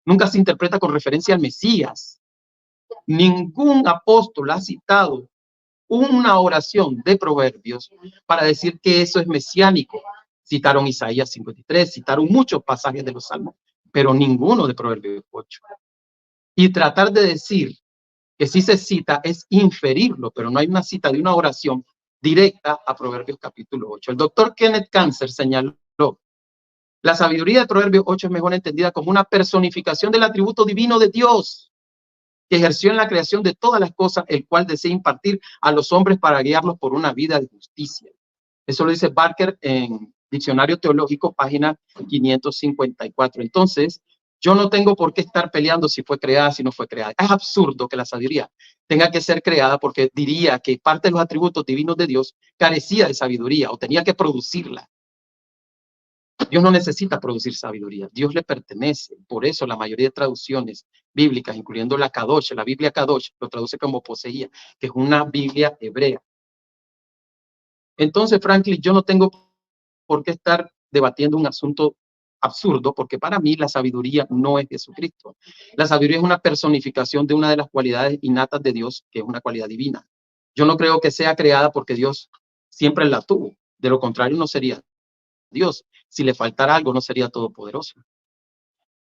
Nunca se interpreta con referencia al Mesías. Ningún apóstol ha citado una oración de proverbios para decir que eso es mesiánico. Citaron Isaías 53, citaron muchos pasajes de los Salmos, pero ninguno de Proverbios 8. Y tratar de decir que si se cita es inferirlo, pero no hay una cita de una oración directa a Proverbios capítulo 8. El doctor Kenneth Cancer señaló: la sabiduría de Proverbios 8 es mejor entendida como una personificación del atributo divino de Dios, que ejerció en la creación de todas las cosas, el cual desea impartir a los hombres para guiarlos por una vida de justicia. Eso lo dice Barker en Diccionario Teológico, página 554. Entonces, yo no tengo por qué estar peleando si fue creada, si no fue creada. Es absurdo que la sabiduría tenga que ser creada, porque diría que parte de los atributos divinos de Dios carecía de sabiduría o tenía que producirla. Dios no necesita producir sabiduría, Dios le pertenece. Por eso la mayoría de traducciones bíblicas, incluyendo la Kadosh, la Biblia Kadosh, lo traduce como poseía, que es una Biblia hebrea. Entonces, Franklin, yo no tengo por qué estar debatiendo un asunto absurdo, porque para mí la sabiduría no es Jesucristo. La sabiduría es una personificación de una de las cualidades innatas de Dios, que es una cualidad divina. Yo no creo que sea creada porque Dios siempre la tuvo. De lo contrario, no sería Dios. Si le faltara algo, no sería todopoderoso.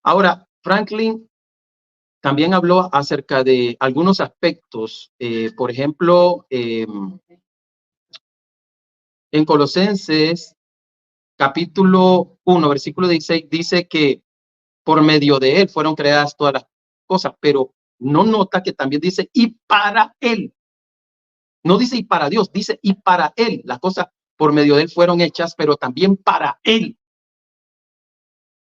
Ahora, Franklin también habló acerca de algunos aspectos. Por ejemplo, en Colosenses capítulo 1, versículo 16, dice que por medio de él fueron creadas todas las cosas, pero no nota que también dice y para él. No dice y para Dios, dice y para él. Las cosas por medio de él fueron hechas, pero también para él.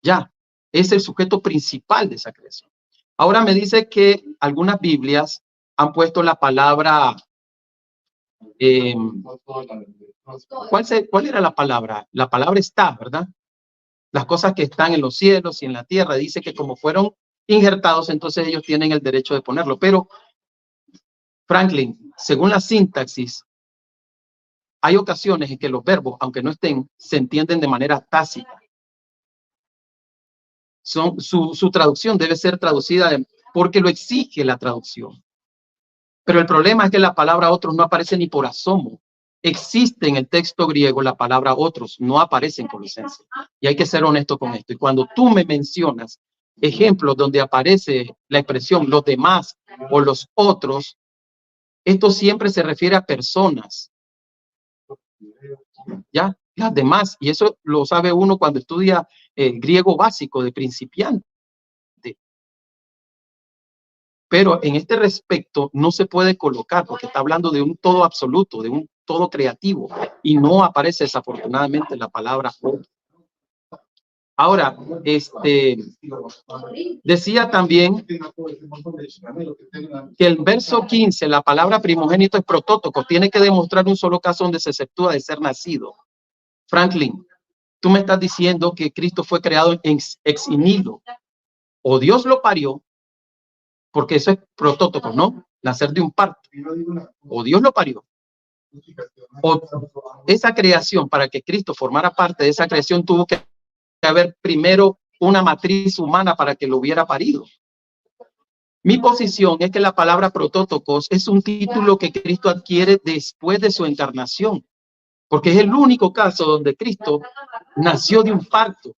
Ya, es el sujeto principal de esa creación. Ahora me dice que algunas Biblias han puesto la palabra, ¿cuál era la palabra? La palabra está, ¿verdad? Las cosas que están en los cielos y en la tierra. Dice que como fueron injertados, entonces ellos tienen el derecho de ponerlo. Pero, Franklin, según la sintaxis, hay ocasiones en que los verbos, aunque no estén, se entienden de manera tácita. Su traducción debe ser traducida porque lo exige la traducción. Pero el problema es que la palabra otros no aparece ni por asomo. Existe en el texto griego la palabra otros, no aparece en Colosenses. Y hay que ser honesto con esto. Y cuando tú me mencionas ejemplos donde aparece la expresión los demás o los otros, esto siempre se refiere a personas. ¿Ya? Las demás. Y eso lo sabe uno cuando estudia griego básico de principiante. Pero en este respecto no se puede colocar porque está hablando de un todo absoluto, de un todo creativo y no aparece desafortunadamente la palabra otro. Ahora, decía también que el verso 15, la palabra primogénito es protótipo, tiene que demostrar un solo caso donde se exceptúa de ser nacido. Franklin, tú me estás diciendo que Cristo fue creado ex nihilo, o Dios lo parió, porque eso es protótipo, ¿no? Nacer de un parto, o Dios lo parió, o esa creación, para que Cristo formara parte de esa creación, tuvo que haber primero una matriz humana para que lo hubiera parido. Mi posición es que la palabra protótocos es un título que Cristo adquiere después de su encarnación, porque es el único caso donde Cristo nació de un parto.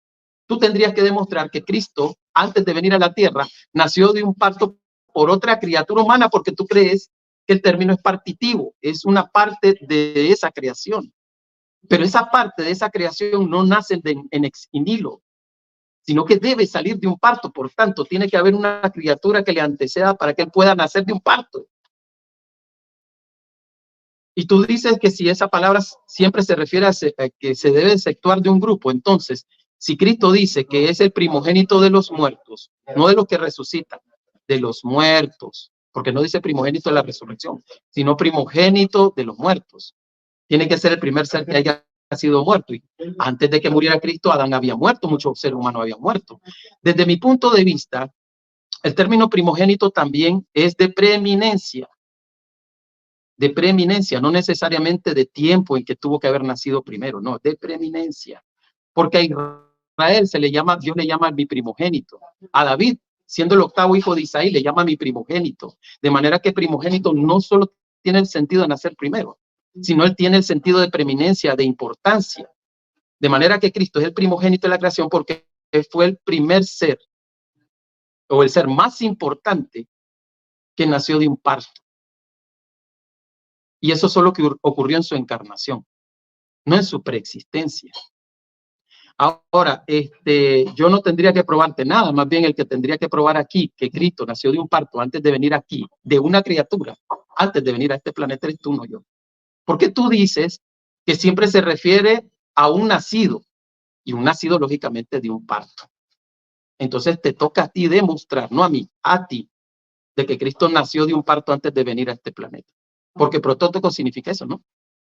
Tú tendrías que demostrar que Cristo, antes de venir a la tierra, nació de un parto por otra criatura humana, porque tú crees que el término es partitivo, es una parte de esa creación. Pero esa parte de esa creación no nace en ex nihilo, sino que debe salir de un parto. Por tanto, tiene que haber una criatura que le anteceda para que él pueda nacer de un parto. Y tú dices que si esa palabra siempre se refiere a que se debe exceptuar de un grupo, entonces, si Cristo dice que es el primogénito de los muertos, no de los que resucitan, de los muertos, porque no dice primogénito de la resurrección, sino primogénito de los muertos. Tiene que ser el primer ser que haya sido muerto. Y antes de que muriera Cristo, Adán había muerto, muchos seres humanos habían muerto. Desde mi punto de vista, el término primogénito también es de preeminencia, no necesariamente de tiempo en que tuvo que haber nacido primero, no, de preeminencia. Porque a Israel Dios le llama mi primogénito. A David, siendo el octavo hijo de Isaí, le llama mi primogénito. De manera que primogénito no solo tiene el sentido de nacer primero, sino él tiene el sentido de preeminencia, de importancia. De manera que Cristo es el primogénito de la creación porque fue el primer ser, o el ser más importante que nació de un parto. Y eso solo que ocurrió en su encarnación, no en su preexistencia. Ahora, yo no tendría que probarte nada, más bien el que tendría que probar aquí que Cristo nació de un parto antes de venir aquí, de una criatura, antes de venir a este planeta, eres tú, no yo. Porque tú dices que siempre se refiere a un nacido, y un nacido lógicamente de un parto. Entonces te toca a ti demostrar, no a mí, a ti, de que Cristo nació de un parto antes de venir a este planeta. Porque protótipo significa eso, ¿no?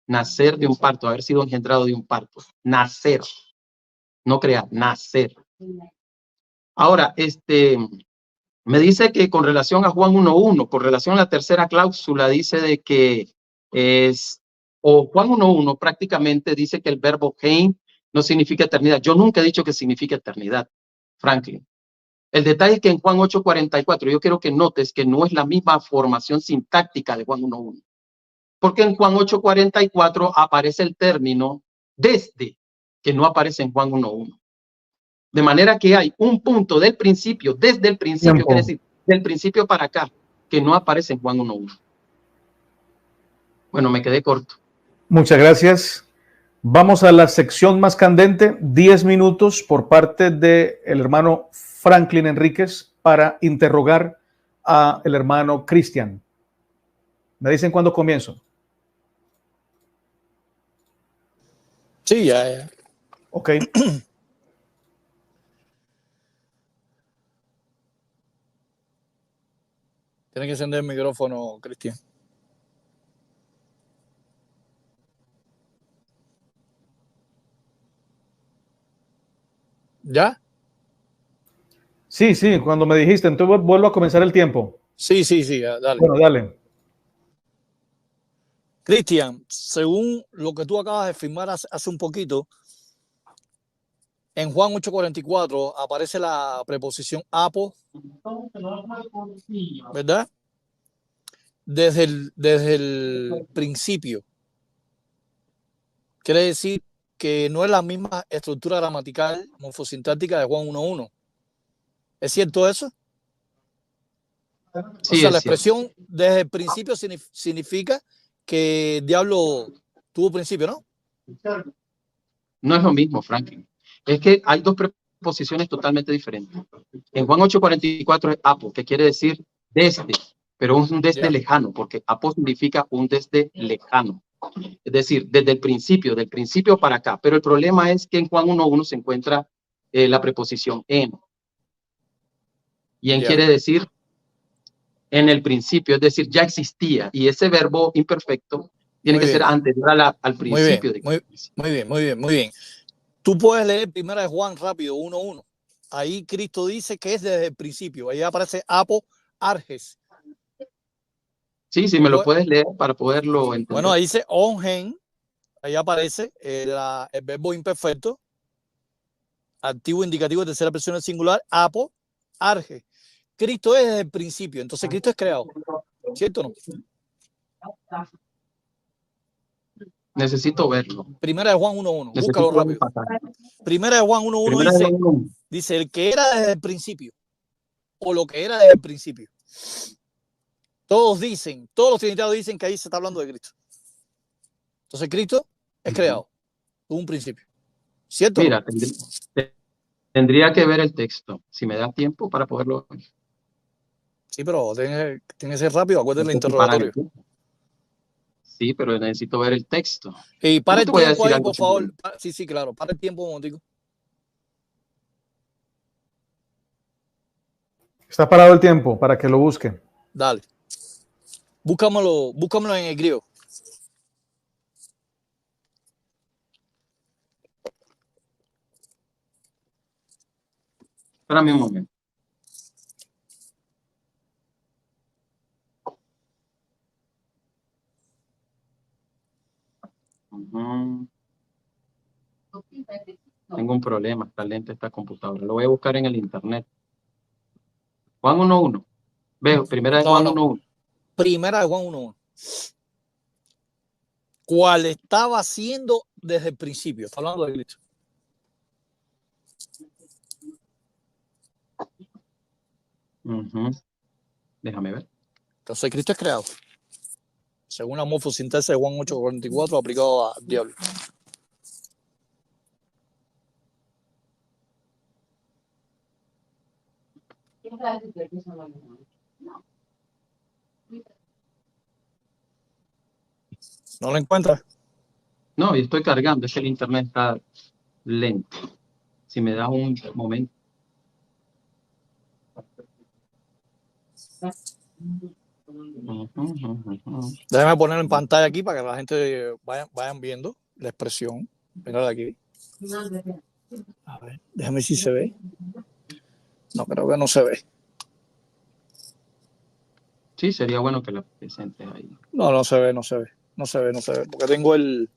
Nacer de un parto, haber sido engendrado de un parto. Nacer, no crear, nacer. Ahora, me dice que con relación a Juan 1.1, con relación a la tercera cláusula, dice de que Juan 1.1 prácticamente dice que el verbo heim no significa eternidad. Yo nunca he dicho que significa eternidad, Franklin. El detalle es que en Juan 8.44, yo quiero que notes que no es la misma formación sintáctica de Juan 1.1. Porque en Juan 8.44 aparece el término desde, que no aparece en Juan 1.1. De manera que hay un punto del principio, desde el principio, quiere decir, del principio para acá, que no aparece en Juan 1.1. Bueno, me quedé corto. Muchas gracias. Vamos a la sección más candente, 10 minutos por parte del hermano Franklin Enríquez para interrogar a el hermano Cristian. ¿Me dicen cuándo comienzo? Sí, ya. Ok. Tiene que encender el micrófono, Cristian. ¿Ya? Sí, sí, cuando me dijiste, entonces vuelvo a comenzar el tiempo. Sí, ya, dale. Bueno, dale. Cristian, según lo que tú acabas de firmar hace un poquito, en Juan 8:44 aparece la preposición apo, ¿verdad? Desde el principio. Quiere decir que no es la misma estructura gramatical morfosintáctica de Juan 1:1. ¿Es cierto eso? Sí, o sea, es la cierto. expresión desde el principio significa que el diablo tuvo principio, ¿no? No es lo mismo, Franklin. Es que hay dos preposiciones totalmente diferentes. En Juan 8:44 es apo, que quiere decir desde, pero es un desde lejano, porque apo significa un desde lejano. Es decir, desde el principio, del principio para acá. Pero el problema es que en Juan 1:1 se encuentra la preposición en. Y en quiere decir en el principio, es decir, ya existía. Y ese verbo imperfecto tiene que ser anterior al principio. Muy bien. Tú puedes leer primera de Juan rápido, 1:1. Ahí Cristo dice que es desde el principio. Ahí aparece apo arges. Sí, me lo puedes leer para poderlo entender. Bueno, ahí dice ongen. Ahí aparece el verbo imperfecto, activo indicativo de tercera persona singular, apo arge. Cristo es desde el principio. Entonces Cristo es creado. ¿Cierto o no? Necesito verlo. Primera de Juan 1:1. Búscalo rápido. Primera de Juan 1:1 dice el que era desde el principio. O lo que era desde el principio. Todos los trinitarios dicen que ahí se está hablando de Cristo. Entonces Cristo es creado. Tuvo un principio. ¿Cierto? Mira, tendría que ver el texto. Si me da tiempo para poderlo ver. Sí, pero tiene que ser rápido. Acuérdate del interrogatorio. Sí, pero necesito ver el texto. Y para el tiempo ahí, por favor. Sí, claro. Para el tiempo un momentico. Está parado el tiempo para que lo busque. Dale. Búscamelo en el griego. Espérame un momento. Tengo un problema, está lenta esta computadora. Lo voy a buscar en el internet. Juan 1:1. Veo, primera de Juan 1:1. Primera de Juan 1:1. ¿Cuál estaba haciendo desde el principio? Está hablando de Cristo. Déjame ver. Entonces Cristo es creado. Según la morfosintaxis de Juan 8:44 aplicado al diablo. ¿No lo encuentras? No, yo estoy cargando, es que el internet está lento. Si me das un momento. Déjame ponerlo en pantalla aquí para que la gente vayan viendo la expresión. Mira aquí. A ver, déjame ver si se ve. No, creo que no se ve. Sí, sería bueno que la presentes ahí. No se ve. Porque tengo el...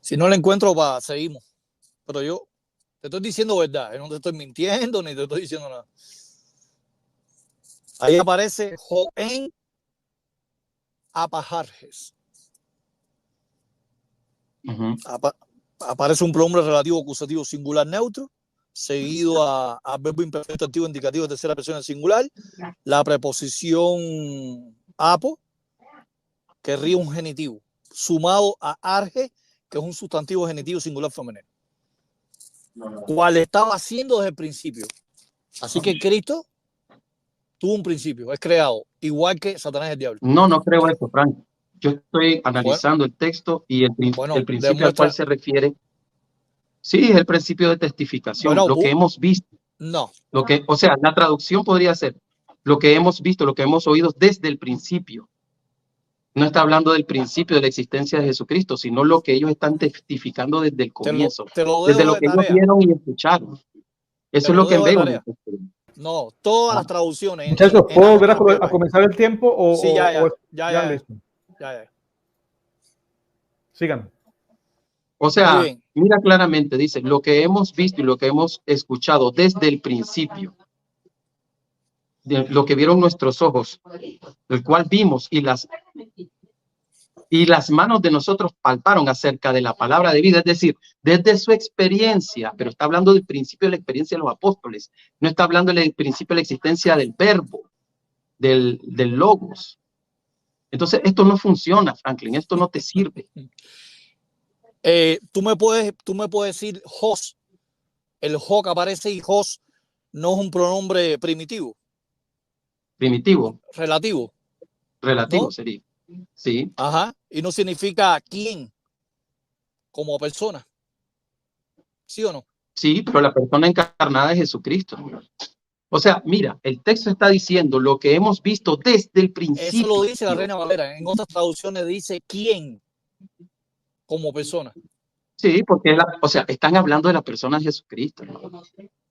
Si no lo encuentro, seguimos. Pero yo te estoy diciendo verdad. No te estoy mintiendo ni te estoy diciendo nada. Ahí aparece Joen Apajarges. Aparece un pronombre relativo acusativo singular neutro, seguido al verbo imperfecto activo indicativo de tercera persona singular, la preposición apo, que ríe un genitivo, sumado a arge, que es un sustantivo genitivo singular femenino. cual estaba haciendo desde el principio. Así que Cristo tuvo un principio, es creado, igual que Satanás y el diablo. No, no creo eso, Frank. Yo estoy Bueno, analizando el texto y el bueno, principio al cual se refiere, sí, es el principio de testificación, bueno, lo que hemos visto, no, o sea, la traducción podría ser lo que hemos visto, lo que hemos oído desde el principio. No está hablando del principio de la existencia de Jesucristo, sino lo que ellos están testificando desde el comienzo, te lo desde dejo lo de que ellos tarea. vieron y escucharon. Eso Te es lo lo que dejo de veo en el tarea. texto. No, todas Ah, las traducciones. Muchachos, ¿puedo volver espera, a comenzar el tiempo Sí, ya listo? Ya. Sigan. O Muy sea, bien. mira claramente, dice, lo que hemos visto y lo que hemos escuchado desde el principio, de lo que vieron nuestros ojos, el cual vimos y las manos de nosotros palparon acerca de la palabra de vida, es decir, desde su experiencia, pero está hablando del principio de la experiencia de los apóstoles, no está hablando del principio de la existencia del verbo, del logos. Entonces, esto no funciona, Franklin, esto no te sirve. Tú me puedes decir Jos. El Jo que aparece y Jos no es un pronombre primitivo. Primitivo. Relativo. Relativo, ¿no? sería. Sí. Ajá. Y no significa quién como persona. ¿Sí o no? Sí, pero la persona encarnada es Jesucristo. O sea, mira, el texto está diciendo lo que hemos visto desde el principio. Eso lo dice la Reina Valera. En otras traducciones dice quién como persona. Sí, porque o sea, están hablando de la persona de Jesucristo.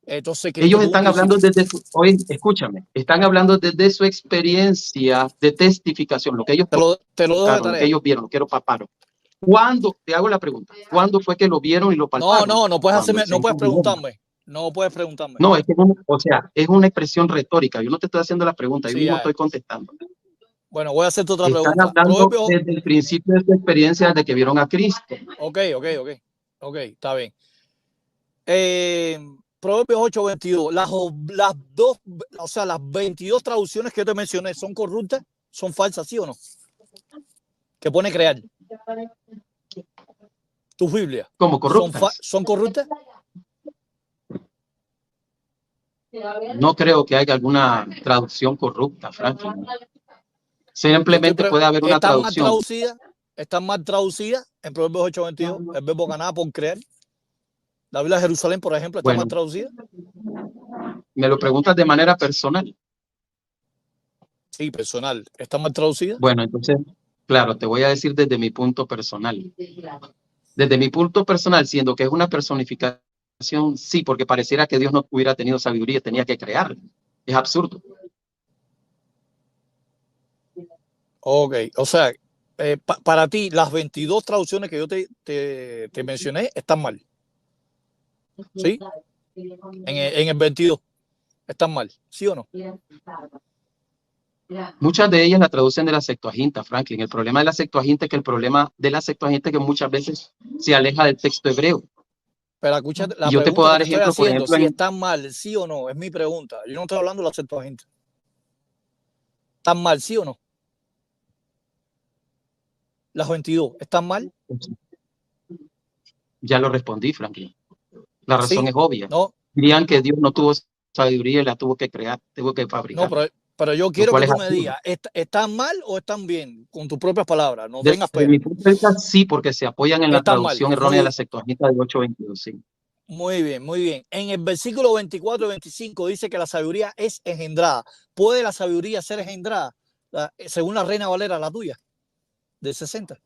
Entonces, ellos están hablando desde oye, escúchame, están hablando desde su experiencia de testificación, lo que ellos te lo dejo de tarea. Lo que ellos vieron, lo que ellos palparon. ¿Cuándo? Te hago la pregunta. ¿Cuándo fue que lo vieron y lo palparon? No puedes hacerme, no puedes preguntarme. No puedes preguntarme. No, es que o sea, es una expresión retórica. Yo no te estoy haciendo la pregunta, yo mismo estoy contestando. Bueno, voy a hacerte otra pregunta. Están hablando desde el principio de su experiencia de que vieron a Cristo. Ok, está bien. Proverbios 8:22. Las dos, o sea, las 22 traducciones que yo te mencioné, ¿son corruptas? ¿Son falsas, sí o no? Que pone crear. Tu Biblia. ¿Cómo corruptas? ¿Son corruptas? No creo que haya alguna traducción corrupta, Franklin. Simplemente puede haber una traducción. Están mal traducidas en Proverbios 8:22. El verbo ganar por creer. La Biblia de Jerusalén, por ejemplo, está mal traducida. Me lo preguntas de manera personal. Sí, personal. ¿Está mal traducida? Bueno, entonces, claro, te voy a decir desde mi punto personal. Desde mi punto personal, siendo que es una personificación, sí, porque pareciera que Dios no hubiera tenido sabiduría, tenía que crear. Es absurdo. Ok, o sea, para ti, las 22 traducciones que yo te mencioné están mal. ¿Sí? En el 22. ¿Están mal? ¿Sí o no? Muchas de ellas la traducen de la Septuaginta, Franklin. El problema de la Septuaginta es que que muchas veces se aleja del texto hebreo. Pero escucha, la yo te puedo dar ejemplos, por ejemplo, si están mal, sí o no, es mi pregunta. Yo no estoy hablando de la Septuaginta. ¿Están mal, sí o no? Las 22, ¿están mal? Ya lo respondí, Franklin. La razón es obvia. No. Dirían que Dios no tuvo sabiduría y la tuvo que crear, tuvo que fabricar. No, pero yo quiero que tú me digas, ¿están mal o están bien? Con tus propias palabras, no tengas pena. De mi punto de vista, sí, porque se apoyan en la traducción errónea de la Septuaginta de 8:22, sí. Muy bien, muy bien. En el versículo 24 y 25 dice que la sabiduría es engendrada. ¿Puede la sabiduría ser engendrada? Según la Reina Valera, la tuya, del 60.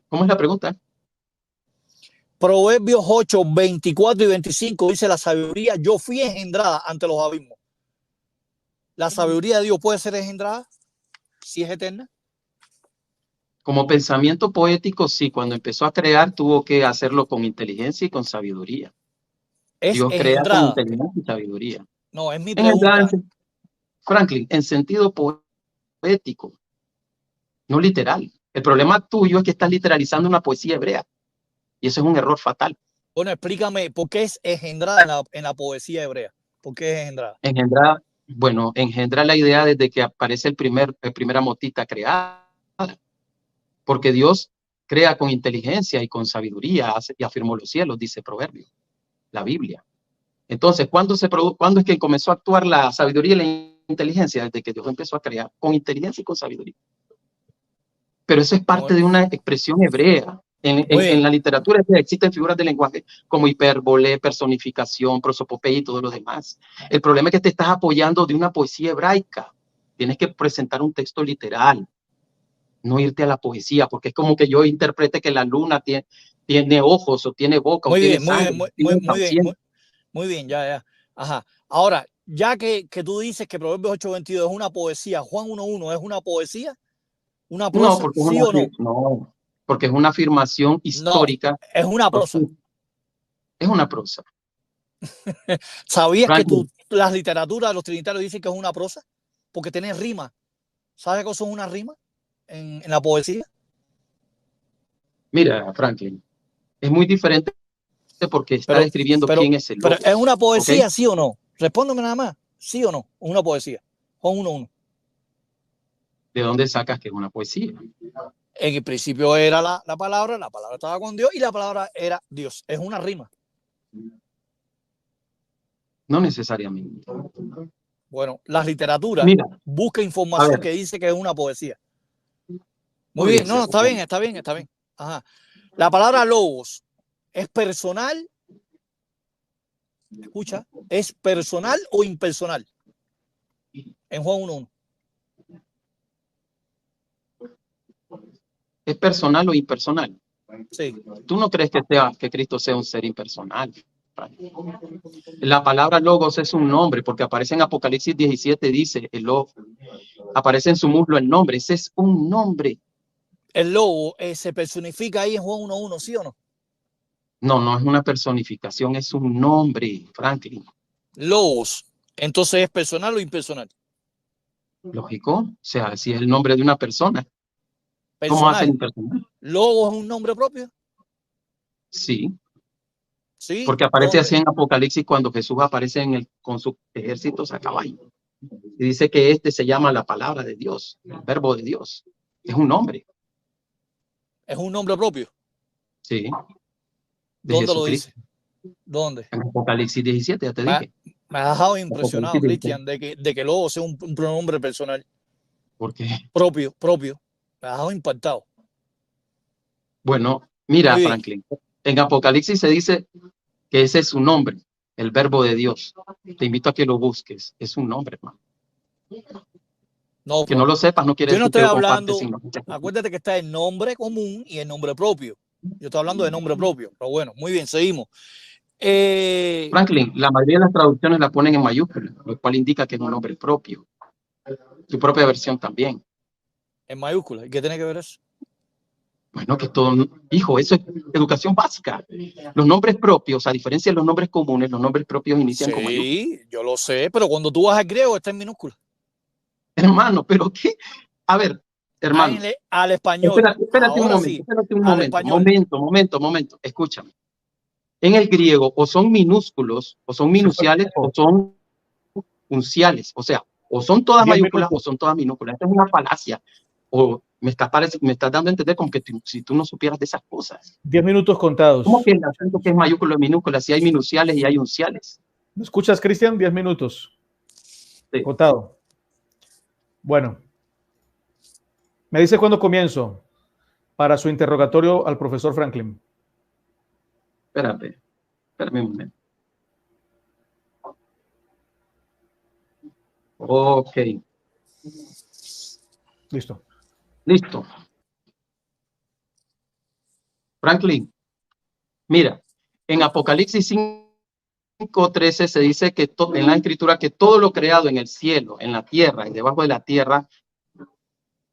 ¿Cómo es la pregunta? Proverbios 8, 24 y 25 dice la sabiduría, yo fui engendrada ante los abismos. ¿La sabiduría de Dios puede ser engendrada si es eterna? Como pensamiento poético, sí. Cuando empezó a crear, tuvo que hacerlo con inteligencia y con sabiduría. Dios crea con inteligencia y sabiduría. No, es mi pregunta. Franklin, en sentido poético, no literal. El problema tuyo es que estás literalizando una poesía hebrea. Y eso es un error fatal. Bueno, explícame, ¿por qué es engendrada en la poesía hebrea? ¿Por qué es engendrada? Engendra la idea desde que aparece el primera motita creada. Porque Dios crea con inteligencia y con sabiduría y afirmó los cielos, dice Proverbio, la Biblia. Entonces, ¿cuándo es que comenzó a actuar la sabiduría y la inteligencia? Desde que Dios empezó a crear con inteligencia y con sabiduría. Pero eso es parte de una expresión hebrea. En la literatura existen figuras de lenguaje como hipérbole, personificación, prosopopeya y todo lo demás. El problema es que te estás apoyando de una poesía hebraica. Tienes que presentar un texto literal, no irte a la poesía, porque es como que yo interprete que la luna tiene ojos o tiene boca o tiene sangre. Muy bien, ya. Ajá. Ahora, ya que tú dices que Proverbios 8:22 es una poesía, Juan 1:1 es una poesía, una prosa, no, ¿sí o no? No, porque es una afirmación histórica. No, es una prosa. Es una prosa. ¿Sabías que las literaturas de los trinitarios dicen que es una prosa? Porque tiene rima. ¿Sabes qué son una rima en la poesía? Mira, Franklin, es muy diferente porque está describiendo quién es el Pero Logos. ¿es una poesía, ¿Okay? sí o no? Respóndeme nada más, ¿sí o no? Una poesía. Juan 1:1. ¿De dónde sacas que es una poesía? En el principio era la palabra estaba con Dios y la palabra era Dios. Es una rima. No necesariamente. Bueno, las literaturas busca información que dice que es una poesía. Muy bien, no, está bien. Ajá. La palabra logos es personal. Escucha, ¿es personal o impersonal? En Juan 1:1. ¿Es personal o impersonal? Sí. ¿Tú no crees que Cristo sea un ser impersonal? La palabra logos es un nombre, porque aparece en Apocalipsis 17, dice, aparece en su muslo el nombre, ese es un nombre. ¿El logo se personifica ahí en Juan 1:1, sí o no? No, no es una personificación, es un nombre, Franklin. Logos, entonces ¿es personal o impersonal? Lógico, o sea, si es el nombre de una persona. Personal. ¿Cómo hace impersonal? ¿Logos es un nombre propio? Sí. Sí. Porque aparece así en Apocalipsis cuando Jesús aparece con sus ejércitos a caballo. Y dice que este se llama la palabra de Dios, el verbo de Dios. Es un nombre. ¿Es un nombre propio? Sí. ¿Dónde lo dice? ¿Dónde? En Apocalipsis 17, ya te dije. Me ha dejado impresionado, Cristian, de que Logos sea un pronombre personal. ¿Por qué? Propio. Me ha dejado impactado. Bueno, mira, Franklin, en Apocalipsis se dice que ese es su nombre, el verbo de Dios. Te invito a que lo busques. Es un nombre, hermano. No, que no lo sepas no quiere decir que lo compartes. Acuérdate que está el nombre común y el nombre propio. Yo estoy hablando de nombre propio. Pero bueno, muy bien, seguimos. Franklin, la mayoría de las traducciones la ponen en mayúsculas, lo cual indica que es un nombre propio. Tu propia versión también. En mayúsculas. ¿Y qué tiene que ver eso? Bueno, que todo, hijo, eso es educación básica. Los nombres propios, a diferencia de los nombres comunes, los nombres propios inician con mayúsculas. Sí, yo lo sé, pero cuando tú vas al griego está en minúscula. Hermano, ¿pero qué? A ver, hermano. Al español. Espérate un momento. Escúchame. En el griego, o son minúsculos, o son minuciales, o son unciales. O sea, o son todas mayúsculas, o son todas minúsculas. Esta es una falacia. O me estás dando a entender como que si tú no supieras de esas cosas. 10 minutos contados. ¿Cómo que el acento que es mayúsculo y minúscula si hay minuciales y hay unciales? ¿Me escuchas, Cristian? 10 minutos. Sí. Contado. Bueno. Me dice cuándo comienzo para su interrogatorio al profesor Franklin. Espérame un momento. Ok. Listo. Franklin, mira, en Apocalipsis 5:13 se dice que en la escritura que todo lo creado en el cielo, en la tierra y debajo de la tierra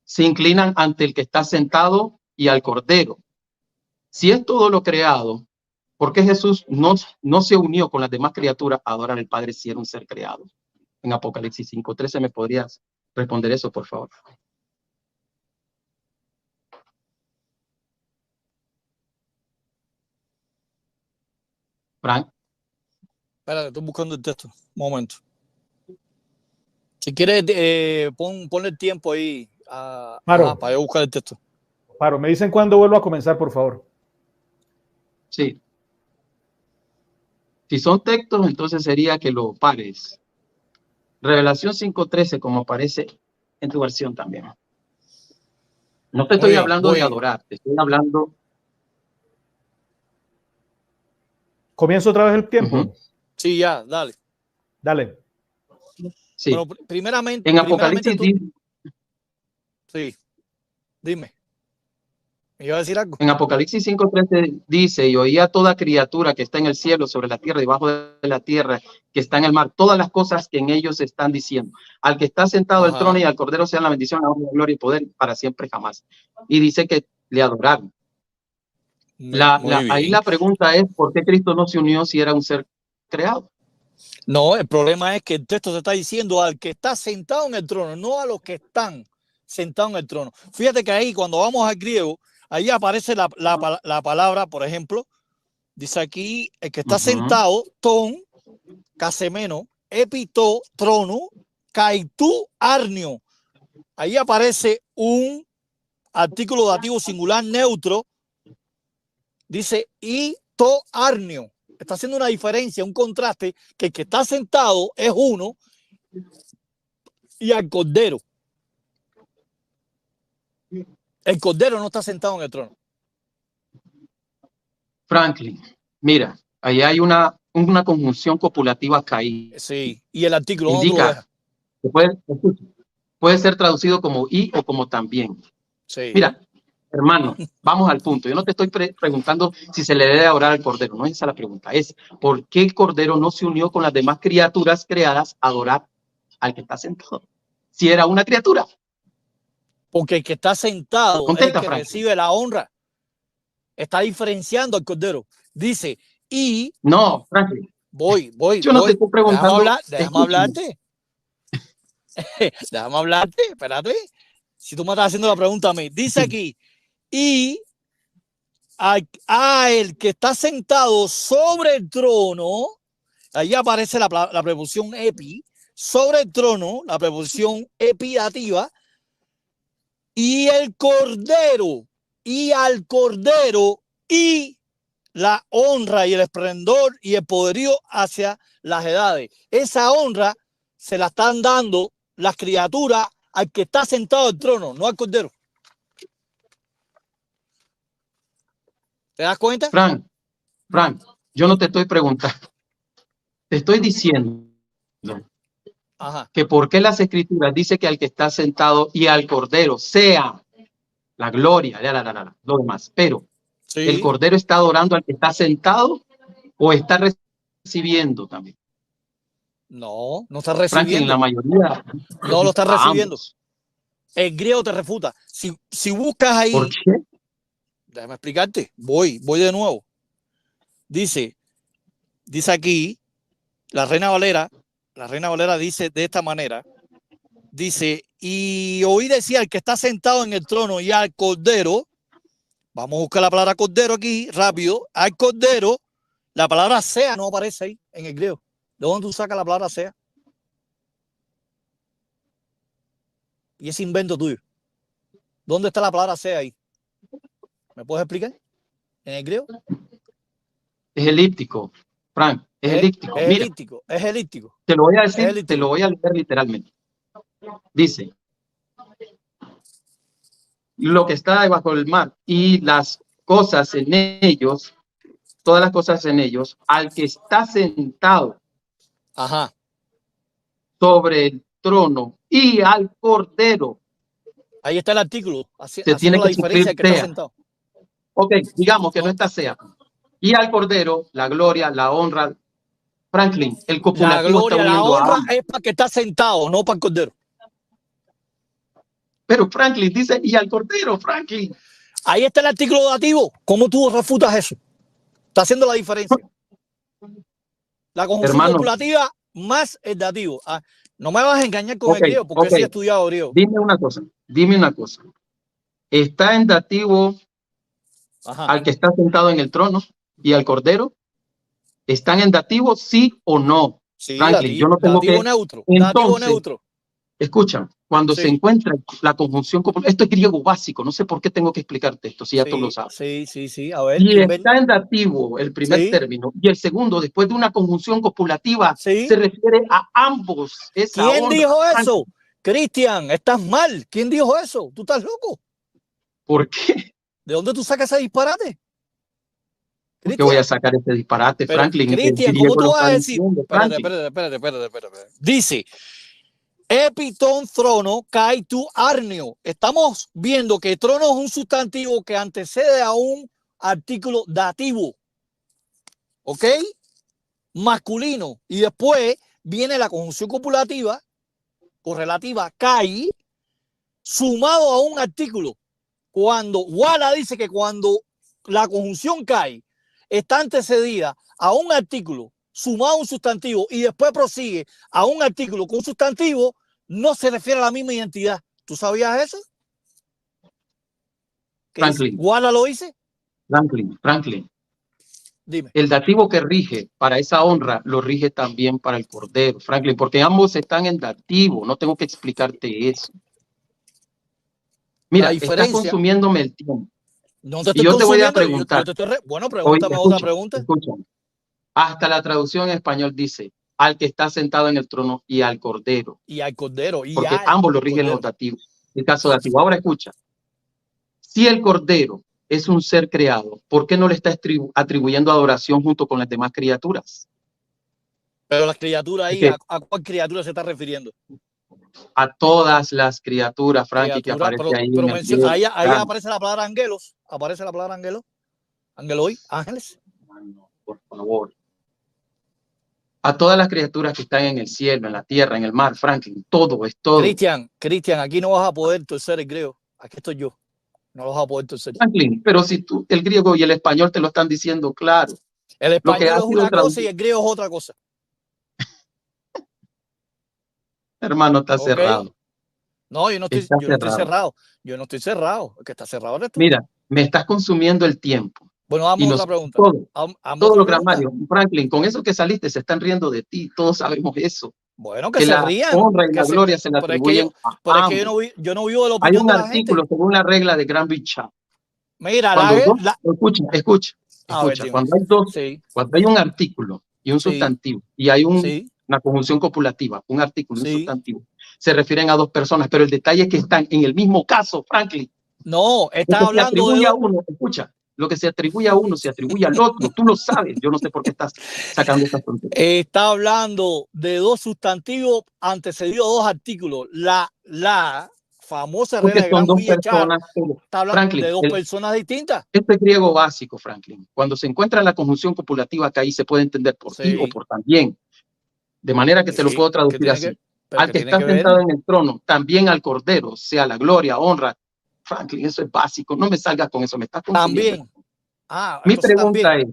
se inclinan ante el que está sentado y al Cordero. Si es todo lo creado, ¿por qué Jesús no se unió con las demás criaturas a adorar al Padre si era un ser creado? En Apocalipsis 5:13, ¿me podrías responder eso, por favor? Frank. Espérate, estoy buscando el texto. Un momento. Si quieres, ponle el tiempo ahí para yo buscar el texto. Paro. Me dicen cuándo vuelvo a comenzar, por favor. Sí. Si son textos, entonces sería que lo pares. Revelación 5:13, como aparece en tu versión también. No te estoy hablando de adorar, te estoy hablando. ¿Comienzo otra vez el tiempo? Sí, ya, dale. Dale. Sí. Bueno, primeramente. En Apocalipsis sí, dime. ¿Me iba a decir algo? En Apocalipsis 5:13 dice, y oía toda criatura que está en el cielo, sobre la tierra, debajo de la tierra, que está en el mar, todas las cosas que en ellos están diciendo. Al que está sentado en el trono y al Cordero sean la bendición, la honra, la gloria y poder para siempre jamás. Y dice que le adoraron. Ahí la pregunta es, ¿por qué Cristo no se unió si era un ser creado? No, el problema es que el texto se está diciendo al que está sentado en el trono, no a los que están sentados en el trono. Fíjate que ahí, cuando vamos al griego, ahí aparece la palabra, por ejemplo, dice aquí, el que está sentado, ton, casemeno, epito, trono, caitú, arnio. Ahí aparece un artículo dativo singular neutro, dice ito, arnio. Está haciendo una diferencia, un contraste, que el que está sentado es uno y al Cordero. El Cordero no está sentado en el trono. Franklin, mira, ahí hay una conjunción copulativa caí. Sí, y el artículo indica que puede ser traducido como y o como también. Sí. Mira, hermano, vamos al punto. Yo no te estoy preguntando si se le debe adorar al Cordero, no es esa la pregunta. Es ¿por qué el Cordero no se unió con las demás criaturas creadas a adorar al que está sentado? Si era una criatura. Porque el que está sentado Contesta, es el que Franklin. recibe la honra. Está diferenciando al Cordero. Dice, y... No, Franklin. Voy. Yo no te estoy preguntando. Déjame hablarte. Déjame hablarte, espérate. Si tú me estás haciendo la pregunta a mí. Dice aquí, y a el que está sentado sobre el trono, ahí aparece la preposición epi, sobre el trono, la preposición epidativa, y el Cordero, y al Cordero, y la honra y el esplendor y el poderío hacia las edades. Esa honra se la están dando las criaturas al que está sentado en el trono, no al Cordero. ¿Te das cuenta? Frank, yo no te estoy preguntando. Te estoy diciendo que por qué las escrituras dice que al que está sentado y al Cordero sea la gloria, lo demás. Pero sí. ¿El Cordero está adorando al que está sentado o está recibiendo también? No está recibiendo. Franklin, la mayoría. No lo está recibiendo. El griego te refuta. Si buscas ahí. ¿Por qué? Déjame explicarte. Voy de nuevo. Dice aquí, la Reina Valera dice de esta manera. Dice, y oí decir al que está sentado en el trono y al Cordero. Vamos a buscar la palabra Cordero aquí, rápido. Al Cordero, la palabra sea no aparece ahí en el griego. ¿De dónde tú sacas la palabra sea? Y ese invento tuyo. ¿Dónde está la palabra sea ahí? ¿Me puedes explicar? ¿En el griego? Es elíptico, Frank. Es elíptico. Es Mira, elíptico. Es elíptico. Te lo voy a decir, te lo voy a leer literalmente. Dice, lo que está debajo del mar y las cosas en ellos, todas las cosas en ellos, al que está sentado sobre el trono y al Cordero. Ahí está el artículo. Se tiene la que diferencia que está sentado. Ok, digamos que no está sea. Y al Cordero, la gloria, la honra. Franklin, el copulativo la gloria, la honra es para que está sentado, no para el Cordero. Pero Franklin dice, y al Cordero, Franklin. Ahí está el artículo dativo. ¿Cómo tú refutas eso? Está haciendo la diferencia. La conjunción copulativa más el dativo. No me vas a engañar con el griego, porque sí he estudiado griego. Dime una cosa. ¿Está en dativo al que está sentado en el trono y al Cordero? ¿Están en dativo, sí o no? Sí, Franklin, yo no tengo dativo que... neutro. Entonces, dativo neutro. Escucha, cuando se encuentra la conjunción copulativa, esto es griego básico, no sé por qué tengo que explicarte esto, si ya tú lo sabes. Sí, a ver. Y está en dativo el primer término, y el segundo, después de una conjunción copulativa, se refiere a ambos. ¿Quién dijo eso? Cristian, estás mal. ¿Quién dijo eso? ¿Tú estás loco? ¿Por qué? ¿De dónde tú sacas ese disparate? ¿Por qué voy a sacar ese disparate, Franklin? Cristian, ¿cómo tú vas a decir? Espérate. Dice, Epitón trono kai tu arneo. Estamos viendo que trono es un sustantivo que antecede a un artículo dativo. ¿Ok? Masculino. Y después viene la conjunción copulativa correlativa kai sumado a un artículo. Cuando Wala dice que cuando la conjunción kai está antecedida a un artículo sumado a un sustantivo y después prosigue a un artículo con un sustantivo, no se refiere a la misma identidad. ¿Tú sabías eso? Franklin. ¿Wala lo dice? Franklin. Dime. El dativo que rige para esa honra lo rige también para el cordero, Franklin, porque ambos están en dativo. No tengo que explicarte eso. Mira, estás consumiéndome el tiempo. No te y yo te voy a preguntar. Bueno, pregúntame otra pregunta. Escucha. Hasta la traducción en español dice al que está sentado en el trono y al cordero. Y al cordero. Porque ambos lo rigen los dativos. El caso dativo. Ahora escucha. Si el cordero es un ser creado, ¿por qué no le está atribuyendo adoración junto con las demás criaturas? Pero las criaturas ahí, ¿a cuál criatura se está refiriendo? A todas las criaturas, Frankie, que aparece ahí. Pero ahí aparece la palabra angelos. Aparece la palabra angelos. Angeloi, ángeles. No, por favor. A todas las criaturas que están en el cielo, en la tierra, en el mar, Franklin, todo es todo. Cristian, aquí no vas a poder torcer el griego. Aquí estoy yo. No lo vas a poder torcer. Franklin, pero si tú, el griego y el español te lo están diciendo claro. El español es una cosa y el griego es otra cosa. Hermano, está cerrado. No, yo no estoy cerrado. Yo no estoy cerrado. El que está cerrado eres tú. Mira, me estás consumiendo el tiempo. Bueno, vamos a otra pregunta. Todos los gramarios, Franklin, con eso que saliste se están riendo de ti. Todos sabemos eso. Bueno, que se rían. La honra y la gloria se la atribuyen a ambos. Es que yo no vivo de la opinión de la gente. Hay un artículo según la regla de Granville Chapman. Mira, escucha. Cuando hay un artículo y un sustantivo y hay una conjunción copulativa, un artículo y un sustantivo, se refieren a dos personas, pero el detalle es que están en el mismo caso, Franklin. No, está hablando de uno. Escucha, lo que se atribuye a uno se atribuye al otro. Tú lo sabes. Yo no sé por qué estás sacando esta frontera. Está hablando de dos sustantivos antecedidos a dos artículos. La famosa regla de Granville Chapman está hablando Franklin, de dos personas distintas. Este es griego básico, Franklin. Cuando se encuentra la conjunción copulativa que ahí se puede entender por ti o por también. De manera que te lo puedo traducir así. Al que está sentado en el trono, también al cordero, sea la gloria, honra. Franklin, eso es básico. No me salgas con eso. Me estás confundiendo. También. Mi pregunta es,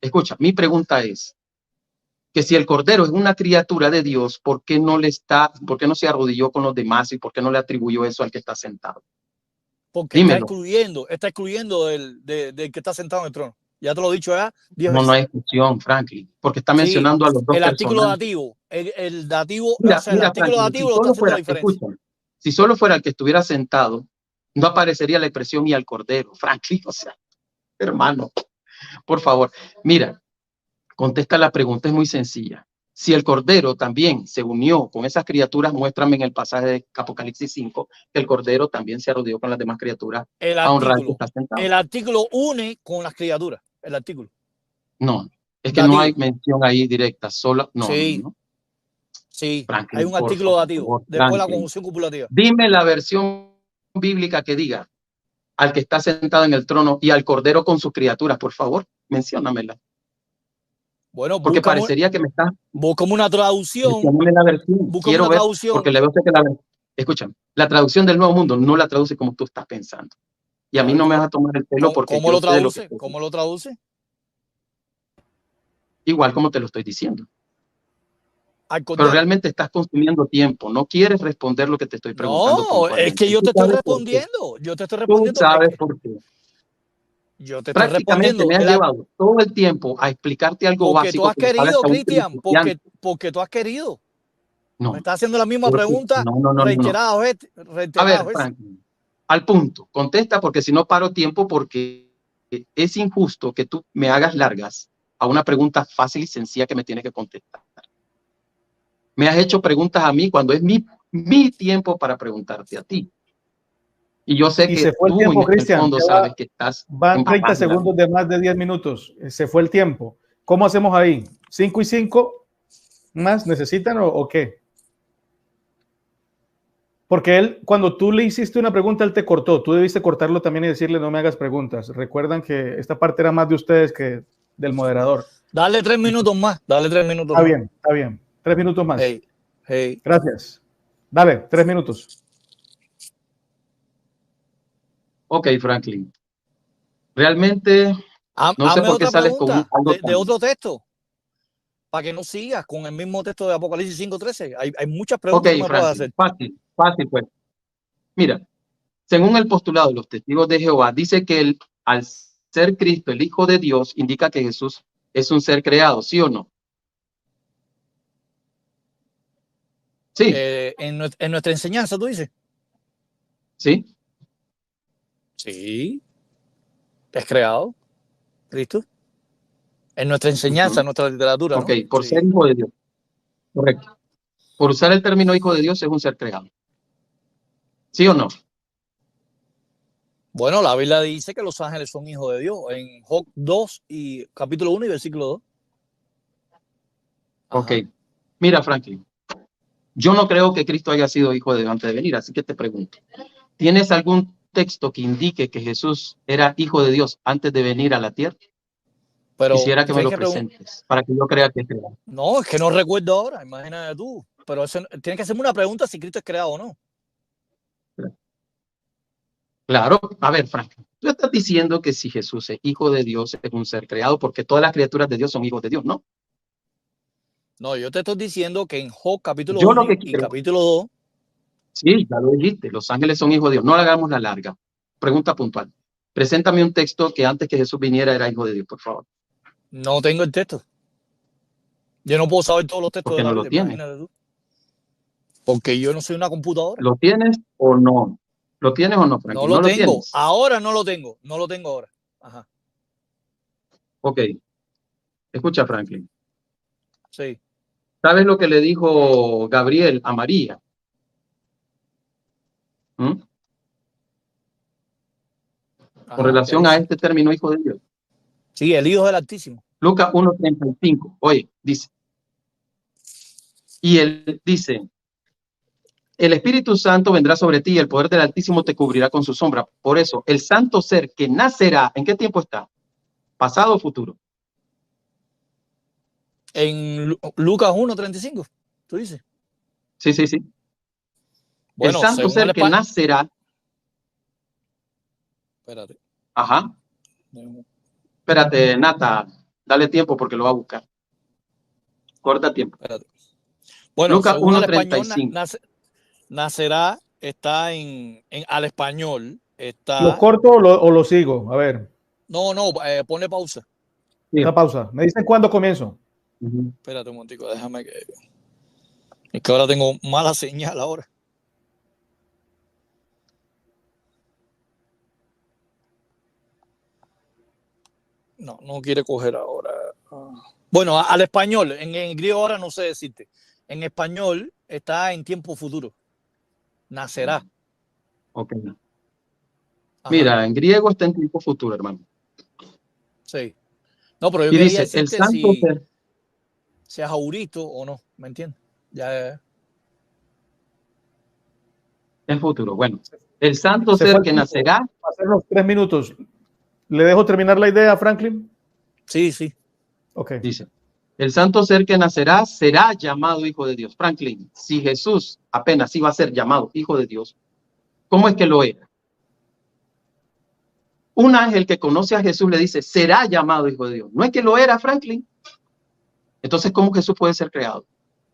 escucha, mi pregunta es que si el cordero es una criatura de Dios, ¿por qué no se arrodilló con los demás y por qué no le atribuyó eso al que está sentado? Porque está excluyendo del que está sentado en el trono. Ya te lo he dicho ya. No hay exclusión, Franklin, porque está mencionando a los dos. El artículo dativo. El dativo, el artículo dativo lo está haciendo la diferencia. Escucha, si solo fuera el que estuviera sentado, no aparecería la expresión y al cordero, Franklin. O sea, hermano, por favor, mira, contesta la pregunta, es muy sencilla. Si el cordero también se unió con esas criaturas, muéstrame en el pasaje de Apocalipsis 5 que el cordero también se arrodilló con las demás criaturas a honrar al que está sentado. El artículo une con las criaturas, el artículo. No, es que dativo. No hay mención ahí directa, solo, no. Sí, no. Sí, Franklin, hay un artículo dativo, después la conjunción copulativa. Dime la versión bíblica que diga al que está sentado en el trono y al cordero con sus criaturas, por favor, menciónamela. Bueno, porque parecería que me está. Buscamos una traducción. La versión. Quiero ver, porque le veo que escúchame, la traducción del Nuevo Mundo no la traduce como tú estás pensando. Y a mí no me vas a tomar el pelo porque. ¿Cómo lo traduce? ¿Cómo lo traduce? Igual como te lo estoy diciendo. Pero realmente estás consumiendo tiempo. No quieres responder lo que te estoy preguntando. No, es que yo te estoy respondiendo. Yo te estoy respondiendo. Tú sabes por qué. Yo te estoy respondiendo. Me has llevado todo el tiempo a explicarte algo porque básico. Tú has querido, Cristian, porque tú has querido. Me está haciendo la misma pregunta reiterada veces. A ver, Franklin, al punto. Contesta porque si no paro tiempo, porque es injusto que tú me hagas largas a una pregunta fácil y sencilla que me tienes que contestar. Me has hecho preguntas a mí cuando es mi tiempo para preguntarte a ti. Y yo sé que tú tiempo, en el fondo sabes que estás... Van 30 segundos de más de 10 minutos. Se fue el tiempo. ¿Cómo hacemos ahí? ¿5 y 5 más necesitan o qué? Porque él, cuando tú le hiciste una pregunta, él te cortó. Tú debiste cortarlo también y decirle, no me hagas preguntas. Recuerdan que esta parte era más de ustedes que del moderador. Dale 3 minutos más. Dale 3 minutos más. Está bien. 3 minutos más. Gracias. Dale, 3 minutos. Ok, Franklin. Realmente no sé por qué sales con algo de otro texto. Para que no sigas con el mismo texto de Apocalipsis 5:13. Hay muchas preguntas que me puedes hacer. Fácil, pues. Mira, según el postulado de los testigos de Jehová, dice que al ser Cristo, el Hijo de Dios, indica que Jesús es un ser creado, ¿sí o no? Sí. En nuestra enseñanza, ¿tú dices? Sí. Sí. Es creado, Cristo. En nuestra enseñanza, en nuestra literatura. Ok, ¿no? Por ser hijo de Dios. Correcto. Por usar el término hijo de Dios es un ser creado. ¿Sí o no? Bueno, la Biblia dice que los ángeles son hijos de Dios en Job 2 y capítulo 1 y versículo 2. Ajá. Ok. Mira, Franklin, yo no creo que Cristo haya sido hijo de Dios antes de venir, así que te pregunto, ¿tienes algún texto que indique que Jesús era hijo de Dios antes de venir a la tierra? Pero quisiera que me lo presentes para que yo crea que es creado. No, es que no recuerdo ahora, imagínate tú. Pero eso, tienes que hacerme una pregunta si Cristo es creado o no. Claro, a ver, Frank, tú estás diciendo que si Jesús es hijo de Dios, es un ser creado, porque todas las criaturas de Dios son hijos de Dios, ¿no? No, yo te estoy diciendo que en Job capítulo 1 y capítulo 2. Sí, ya lo dijiste, los ángeles son hijos de Dios. No le hagamos la larga. Pregunta puntual. Preséntame un texto que antes que Jesús viniera era hijo de Dios, por favor. No tengo el texto. Yo no puedo saber todos los textos de la Biblia, imagínate tú. Porque yo no soy una computadora. ¿Lo tienes o no? ¿Lo tienes o no, Frank? No lo tengo. Ahora no lo tengo. No lo tengo ahora. Ajá. Ok. Escucha, Franklin. Sí. ¿Sabes lo que le dijo Gabriel a María? Con relación a este término hijo de Dios. Sí, el Hijo del Altísimo. Lucas 1:35. Oye, dice. Y él dice, el Espíritu Santo vendrá sobre ti y el poder del Altísimo te cubrirá con su sombra. Por eso, el santo ser que nacerá, ¿en qué tiempo está? ¿Pasado o futuro? En Lucas 1:35, ¿tú dices? Sí, sí, sí. Bueno, el santo ser que nacerá. Espérate. Ajá. Espérate, Nata, dale tiempo porque lo va a buscar. Corta tiempo. Espérate. Bueno, Lucas según el español, 1:35. nacerá, está al español. Está... ¿Lo corto o lo sigo? A ver. No, pone pausa. Sí. Una pausa. ¿Me dicen cuándo comienzo? Espérate un momentico, déjame que... Es que ahora tengo mala señal ahora. No quiere coger ahora. Bueno, al español. En griego ahora no sé decirte. En español está en tiempo futuro. Nacerá. Ok. Ajá. Mira, en griego está en tiempo futuro, hermano. Sí. No, pero yo y quería dice, el santo ser... sea jaurito o no, ¿me entiendes? Ya. En futuro. Bueno, el santo ser que nacerá... Hacer los 3 minutos. ¿Le dejo terminar la idea, Franklin? Sí, sí. Ok. Dice, el santo ser que nacerá será llamado hijo de Dios. Franklin, si Jesús apenas iba a ser llamado hijo de Dios, ¿cómo es que lo era? Un ángel que conoce a Jesús le dice, será llamado hijo de Dios. No es que lo era, Franklin. Entonces, ¿cómo Jesús puede ser creado?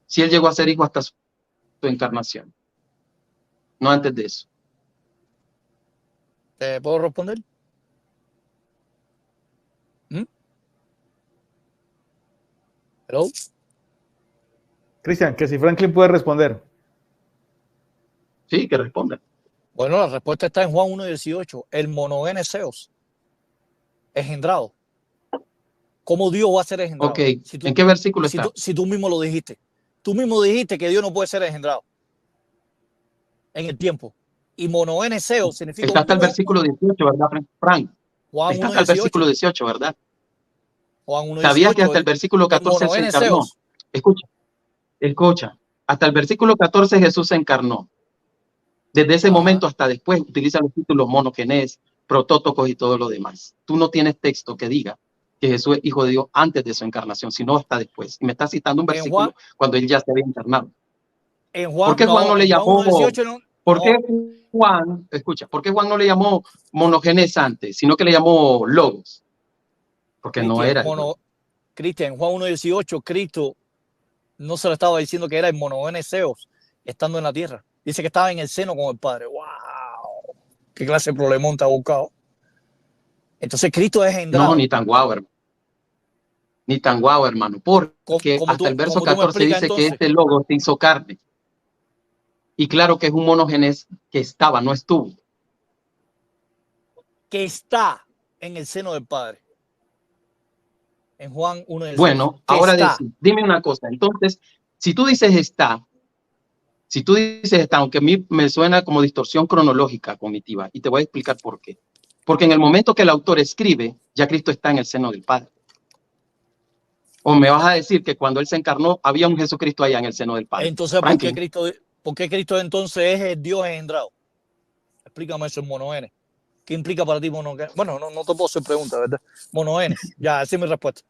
Si él llegó a ser hijo hasta su encarnación. No antes de eso. ¿Puedo responder? ¿Hello? Cristian, que si Franklin puede responder. Sí, que responda. Bueno, la respuesta está en Juan 1:18. El monogeneseos, engendrado. ¿Cómo Dios va a ser engendrado? Ok, ¿en qué versículo está? Si tú mismo lo dijiste. Tú mismo dijiste que Dios no puede ser engendrado en el tiempo. Y monogeneseos significa Está hasta el versículo 18, ¿verdad, Frank? Juan Está hasta el 1:18. versículo 18, ¿verdad? Juan 1:18. ¿Sabías que hasta el versículo 14 se encarnó? Escucha. Hasta el versículo 14 Jesús se encarnó. Desde ese momento hasta después utiliza los títulos monogenes, protótocos y todo lo demás. Tú no tienes texto que diga que Jesús es hijo de Dios antes de su encarnación, sino hasta después. Y me está citando un versículo cuando él ya se había encarnado. ¿Por qué Juan no le llamó? ¿Por qué Juan, escucha, por qué Juan no le llamó monogenes antes, sino que le llamó logos? Porque no era. Cristian, en Juan 1:18, Cristo no se lo estaba diciendo que era el monogeneseos estando en la tierra. Dice que estaba en el seno con el Padre. ¡Wow! ¿Qué clase de problemón te ha buscado? Entonces Cristo es engendrado. No, ni tan guau, hermano. Ni tan guau, hermano. Porque hasta el verso 14 dice entonces que este logo se hizo carne. Y claro que es un monogenes que estaba, no estuvo. Que está en el seno del Padre. En Juan 1:18. Bueno, ahora dime una cosa. Entonces, si tú dices está, aunque a mí me suena como distorsión cronológica cognitiva, y te voy a explicar por qué. Porque en el momento que el autor escribe, ya Cristo está en el seno del Padre. O me vas a decir que cuando él se encarnó, había un Jesucristo allá en el seno del Padre. Entonces, ¿por qué Cristo entonces es el Dios engendrado? Explícame eso en monogenes. ¿Qué implica para ti monogenes? Bueno, no te puedo hacer pregunta, ¿verdad? Monogenes. Ya, esa es mi respuesta.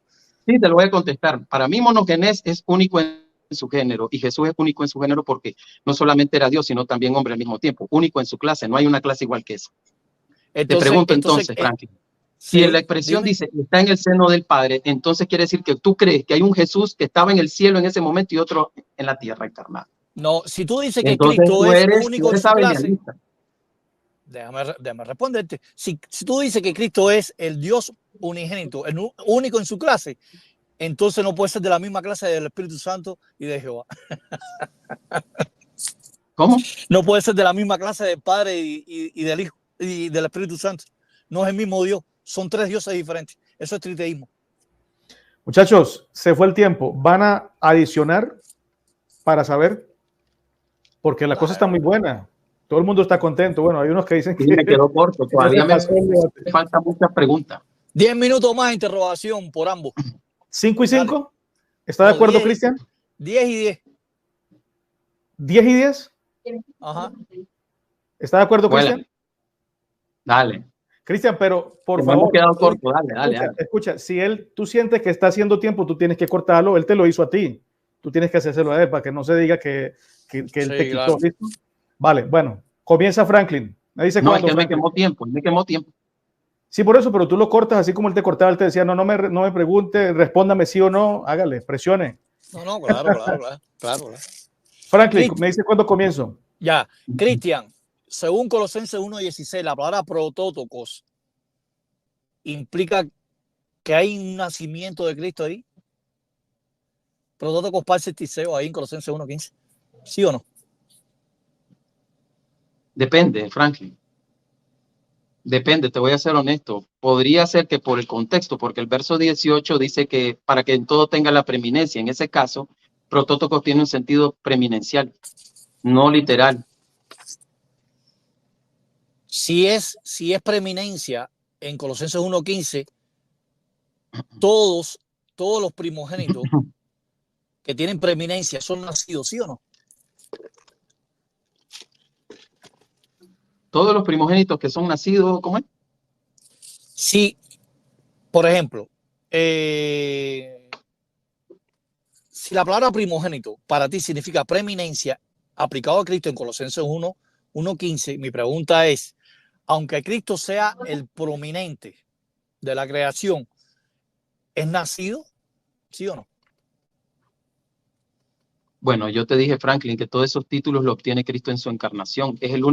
Sí, te lo voy a contestar. Para mí, monogenes es único en su género, y Jesús es único en su género porque no solamente era Dios, sino también hombre al mismo tiempo, único en su clase. No hay una clase igual que esa. Te pregunto entonces, Franklin, si la expresión dice está en el seno del Padre, entonces quiere decir que tú crees que hay un Jesús que estaba en el cielo en ese momento y otro en la tierra encarnado. No, si tú dices que Cristo es único en su clase, déjame responderte. Si tú dices que Cristo es el Dios unigénito, el único en su clase, entonces no puede ser de la misma clase del Espíritu Santo y de Jehová. ¿Cómo? No puede ser de la misma clase del Padre y del Hijo y del Espíritu Santo. No es el mismo Dios. Son tres dioses diferentes. Eso es triteísmo. Muchachos, se fue el tiempo. ¿Van a adicionar para saber? Porque la cosa está muy buena. Todo el mundo está contento. Bueno, hay unos que dicen que me quedó corto. Todavía me falta muchas preguntas. 10 minutos más de interrogación por ambos. 5 y 5. ¿Está de acuerdo, Cristian? 10 y 10. 10 y 10. Ajá. ¿Está de acuerdo, Cristian? Dale. Cristian, pero por favor. Quedado corto. Dale. Escucha, si tú sientes que está haciendo tiempo, tú tienes que cortarlo. Él te lo hizo a ti. Tú tienes que hacérselo a él para que no se diga que él te quitó. Claro. Vale, bueno. Comienza Franklin. Me dice no, es que me quemó tiempo. Sí, por eso, pero tú lo cortas así como él te cortaba. Él te decía, no me pregunte, respóndame sí o no. Hágale, presione. No, claro. Franklin, me dice cuándo comienzo. Ya, Cristian. Según Colosenses 1:16, la palabra protótocos implica que hay un nacimiento de Cristo ahí. Protótocos parcitiseo ahí en Colosenses 1:15. ¿Sí o no? Depende, Franklin. Depende, te voy a ser honesto. Podría ser que por el contexto, porque el verso 18 dice que para que en todo tenga la preeminencia. En ese caso, protótocos tiene un sentido preeminencial, no literal. Si es preeminencia en Colosenses 1:15, todos los primogénitos que tienen preeminencia son nacidos, ¿sí o no? Todos los primogénitos que son nacidos, ¿cómo es? Sí, por ejemplo, si la palabra primogénito para ti significa preeminencia aplicado a Cristo en Colosenses 1:15, mi pregunta es, aunque Cristo sea el prominente de la creación, ¿es nacido? ¿Sí o no? Bueno, yo te dije, Franklin, que todos esos títulos los obtiene Cristo en su encarnación. Es el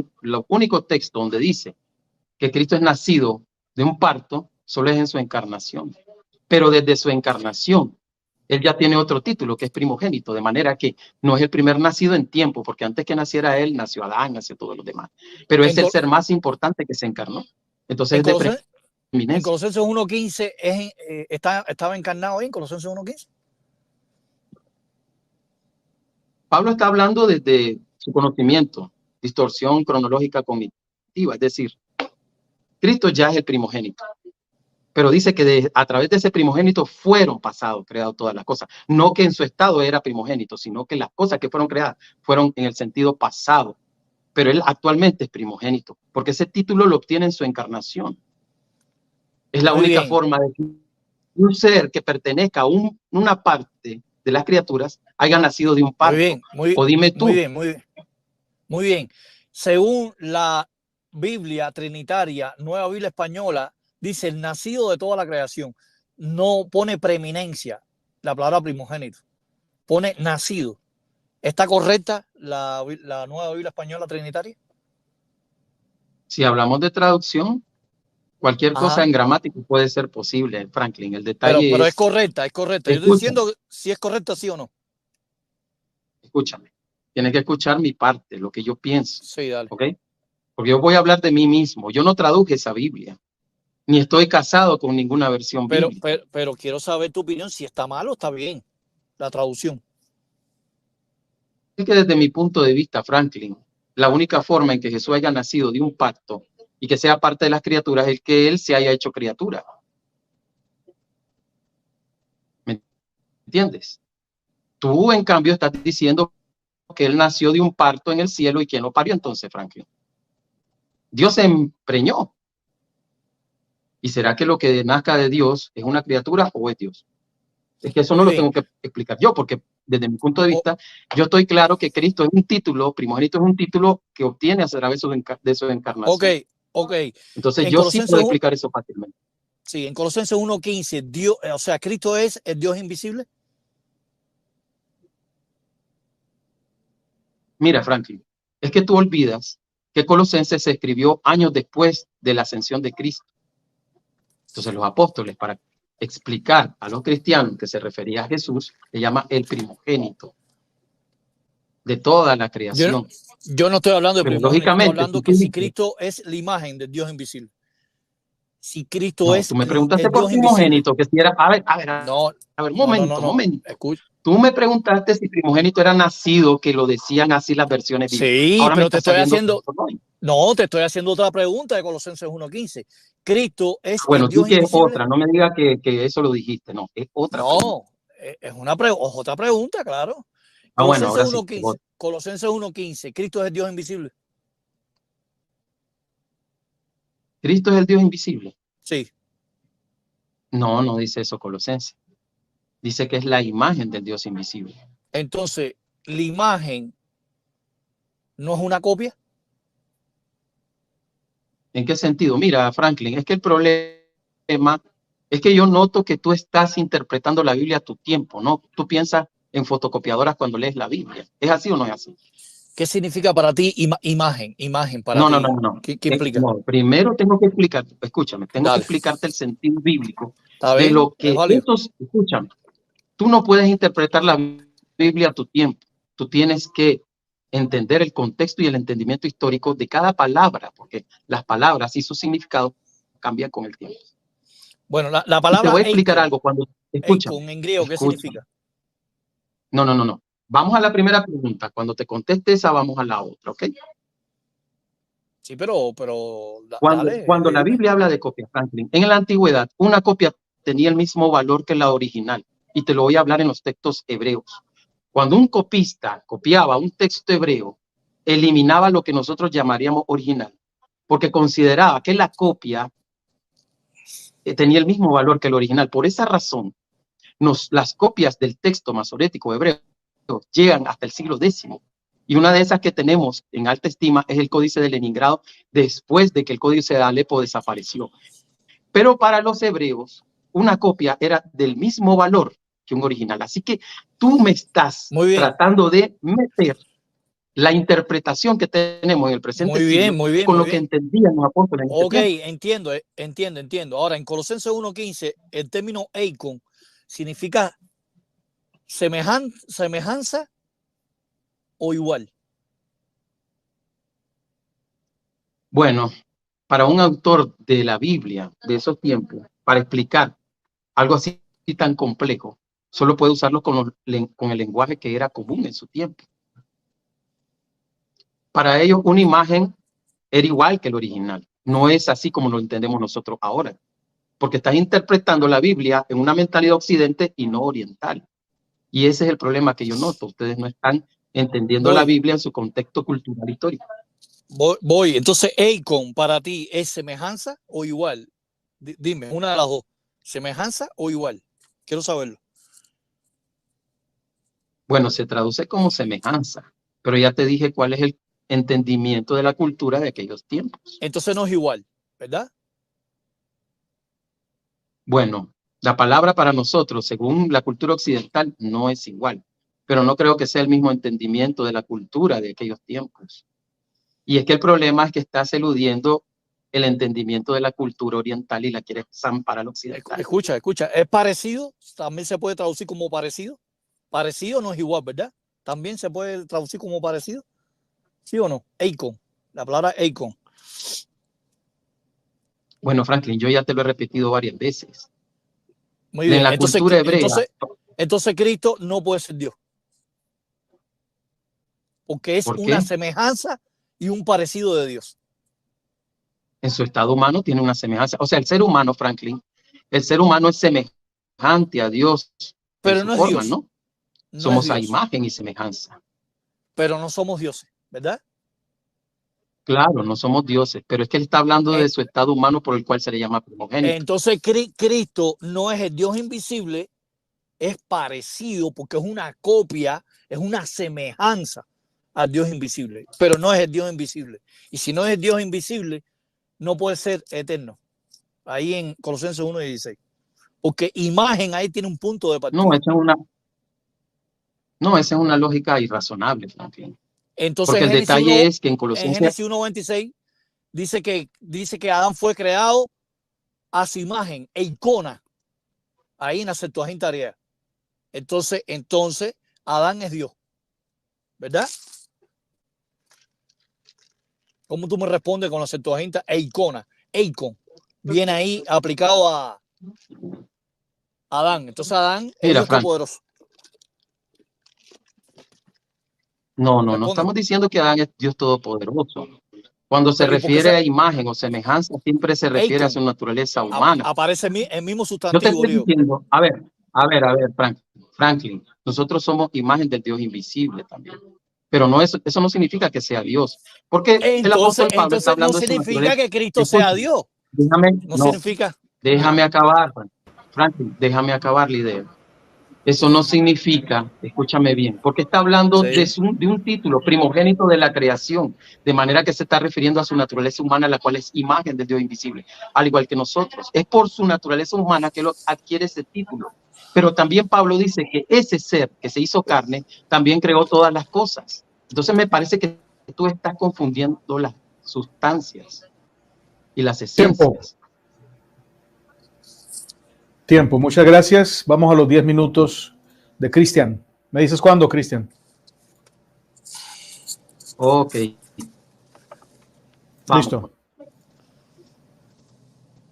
único texto donde dice que Cristo es nacido de un parto, solo es en su encarnación. Pero desde su encarnación él ya tiene otro título, que es primogénito, de manera que no es el primer nacido en tiempo, porque antes que naciera él, nació Adán, nació todos los demás. Pero es el ser más importante que se encarnó. Entonces es de preeminencia. En Colosenses 1.15 estaba encarnado ahí, en Colosenses 1.15. Pablo está hablando desde su conocimiento, distorsión cronológica cognitiva, es decir, Cristo ya es el primogénito. Pero dice que a través de ese primogénito fueron pasados, creadas todas las cosas. No que en su estado era primogénito, sino que las cosas que fueron creadas fueron en el sentido pasado. Pero él actualmente es primogénito, porque ese título lo obtiene en su encarnación. Es la única forma de que un ser que pertenezca a una parte de las criaturas haya nacido de un parto. O dime tú. Muy bien. Según la Biblia trinitaria, Nueva Biblia Española, dice el nacido de toda la creación. No pone preeminencia la palabra primogénito. Pone nacido. ¿Está correcta la Nueva Biblia Española trinitaria? Si hablamos de traducción, cualquier cosa en gramática puede ser posible, Franklin. El detalle pero es correcta, es correcta. Yo estoy diciendo si es correcta, sí o no. Escúchame. Tienes que escuchar mi parte, lo que yo pienso. Sí, dale. ¿Ok? Porque yo voy a hablar de mí mismo. Yo no traduje esa Biblia. Ni estoy casado con ninguna versión bíblica. Pero quiero saber tu opinión, si está mal o está bien la traducción. Es que desde mi punto de vista, Franklin, la única forma en que Jesús haya nacido de un pacto y que sea parte de las criaturas es que Él se haya hecho criatura. ¿Me entiendes? Tú, en cambio, estás diciendo que Él nació de un parto en el cielo. ¿Y quién lo parió entonces, Franklin? Dios se empreñó. ¿Y será que lo que nazca de Dios es una criatura o es Dios? Es que eso no lo tengo que explicar yo, porque desde mi punto de vista, yo estoy claro que Cristo es un título, primogénito es un título que obtiene a través de su encarnación. Ok. Entonces yo sí puedo explicar eso fácilmente. Sí, en Colosenses 1.15, Dios, o sea, Cristo es el Dios invisible. Mira, Franklin, es que tú olvidas que Colosenses se escribió años después de la ascensión de Cristo. Entonces los apóstoles, para explicar a los cristianos que se refería a Jesús, le llama el primogénito de toda la creación. Yo no estoy hablando de primogénito, lógicamente, estoy hablando que si Cristo es la imagen del Dios invisible. Si Cristo es tú me preguntaste por primogénito, que si era, a ver, momento. Escucha. Tú me preguntaste si primogénito era nacido, que lo decían así las versiones bíblicas. Sí, ahora pero te estoy haciendo, te estoy haciendo otra pregunta de Colosenses 1.15. Cristo es bueno, el Dios tú que invisible. Es otra, no me digas que eso lo dijiste, no, es otra. No, es otra pregunta, claro. Colosenses 1.15, Colosenses 1.15, Cristo es el Dios invisible. ¿Cristo es el Dios invisible? Sí. No, no dice eso Colosenses. Dice que es la imagen del Dios invisible. Entonces, ¿la imagen no es una copia? ¿En qué sentido? Mira, Franklin, es que el problema es que yo noto que tú estás interpretando la Biblia a tu tiempo, ¿no? Tú piensas en fotocopiadoras cuando lees la Biblia. ¿Es así o no es así? ¿Qué significa para ti imagen para ti? No. ¿Qué implica? No, primero tengo que explicarte, escúchame, tengo que explicarte el sentido bíblico de lo que estos, escúchame, tú no puedes interpretar la Biblia a tu tiempo, tú tienes que entender el contexto y el entendimiento histórico de cada palabra, porque las palabras y su significado cambian con el tiempo. Bueno, la palabra te voy a explicar algo cuando escúchame, en griego, ¿qué significa? No. Vamos a la primera pregunta. Cuando te conteste esa, vamos a la otra, ¿ok? Sí, pero cuando la Biblia habla de copia, Franklin, en la antigüedad, una copia tenía el mismo valor que la original. Y te lo voy a hablar en los textos hebreos. Cuando un copista copiaba un texto hebreo, eliminaba lo que nosotros llamaríamos original, porque consideraba que la copia tenía el mismo valor que el original. Por esa razón, las copias del texto masorético hebreo llegan hasta el siglo X. Y una de esas que tenemos en alta estima es el Códice de Leningrado, después de que el Códice de Alepo desapareció. Pero para los hebreos, una copia era del mismo valor que un original. Así que tú me estás tratando de meter la interpretación que tenemos en el presente siglo con lo que entendían los apóstoles. Entiendo. Ahora, en Colosenses 1.15, el término eikon significa ¿Semejanza o igual? Bueno, para un autor de la Biblia de esos tiempos, para explicar algo así tan complejo, solo puede usarlo con el lenguaje que era común en su tiempo. Para ellos, una imagen era igual que el original. No es así como lo entendemos nosotros ahora, porque estás interpretando la Biblia en una mentalidad occidente y no oriental. Y ese es el problema que yo noto. Ustedes no están entendiendo la Biblia en su contexto cultural histórico. Voy. Entonces, Akon, para ti, ¿es semejanza o igual? Dime, una de las dos. ¿Semejanza o igual? Quiero saberlo. Bueno, se traduce como semejanza, pero ya te dije cuál es el entendimiento de la cultura de aquellos tiempos. Entonces no es igual, ¿verdad? Bueno, la palabra para nosotros, según la cultura occidental, no es igual, pero no creo que sea el mismo entendimiento de la cultura de aquellos tiempos. Y es que el problema es que estás eludiendo el entendimiento de la cultura oriental y la quieres zampar al occidental. Escucha, ¿es parecido? También se puede traducir como parecido. Parecido no es igual, ¿verdad? También se puede traducir como parecido. ¿Sí o no? Akon, la palabra Akon. Bueno, Franklin, yo ya te lo he repetido varias veces. Muy bien. En la cultura hebrea. Entonces Cristo no puede ser Dios. Porque es una semejanza y un parecido de Dios. En su estado humano tiene una semejanza. O sea, el ser humano, Franklin, el ser humano es semejante a Dios. Pero no es forma, Dios. ¿no? No Somos es a Dios. imagen y semejanza. Pero no somos dioses, ¿verdad? Claro, no somos dioses, pero es que él está hablando de su estado humano por el cual se le llama primogénito. Entonces Cristo no es el Dios invisible, es parecido porque es una copia, es una semejanza al Dios invisible, pero no es el Dios invisible. Y si no es el Dios invisible, no puede ser eterno. Ahí en Colosenses 1:16. Porque imagen ahí tiene un punto de partida. Esa es una lógica irrazonable, Franklin. Entonces, porque el detalle es que en Colosenses... En Génesis 1:26 dice que Adán fue creado a su imagen, e icona, ahí en la Septuaginta griega. Entonces, Adán es Dios, ¿verdad? ¿Cómo tú me respondes con la Septuaginta? E icona, Eikon, viene ahí aplicado a Adán. Entonces Adán es Dios todopoderoso. No estamos diciendo que Adán es Dios todopoderoso. Cuando se refiere a imagen o semejanza, siempre se refiere a su naturaleza humana. Aparece el mismo sustantivo. Yo te estoy diciendo, a ver, Franklin, nosotros somos imagen del Dios invisible también. Pero no eso no significa que sea Dios. Porque el apóstol Pablo está hablando de su naturaleza. No significa que Cristo sea Dios. Significa. Déjame acabar, Franklin, déjame acabar la idea. Eso no significa, escúchame bien, porque está hablando de un título, primogénito de la creación, de manera que se está refiriendo a su naturaleza humana, la cual es imagen del Dios invisible, al igual que nosotros. Es por su naturaleza humana que lo adquiere ese título. Pero también Pablo dice que ese ser que se hizo carne también creó todas las cosas. Entonces me parece que tú estás confundiendo las sustancias y las esencias. Tiempo, muchas gracias. Vamos a los 10 minutos de Cristian. ¿Me dices cuándo, Cristian? Ok. Vamos. Listo.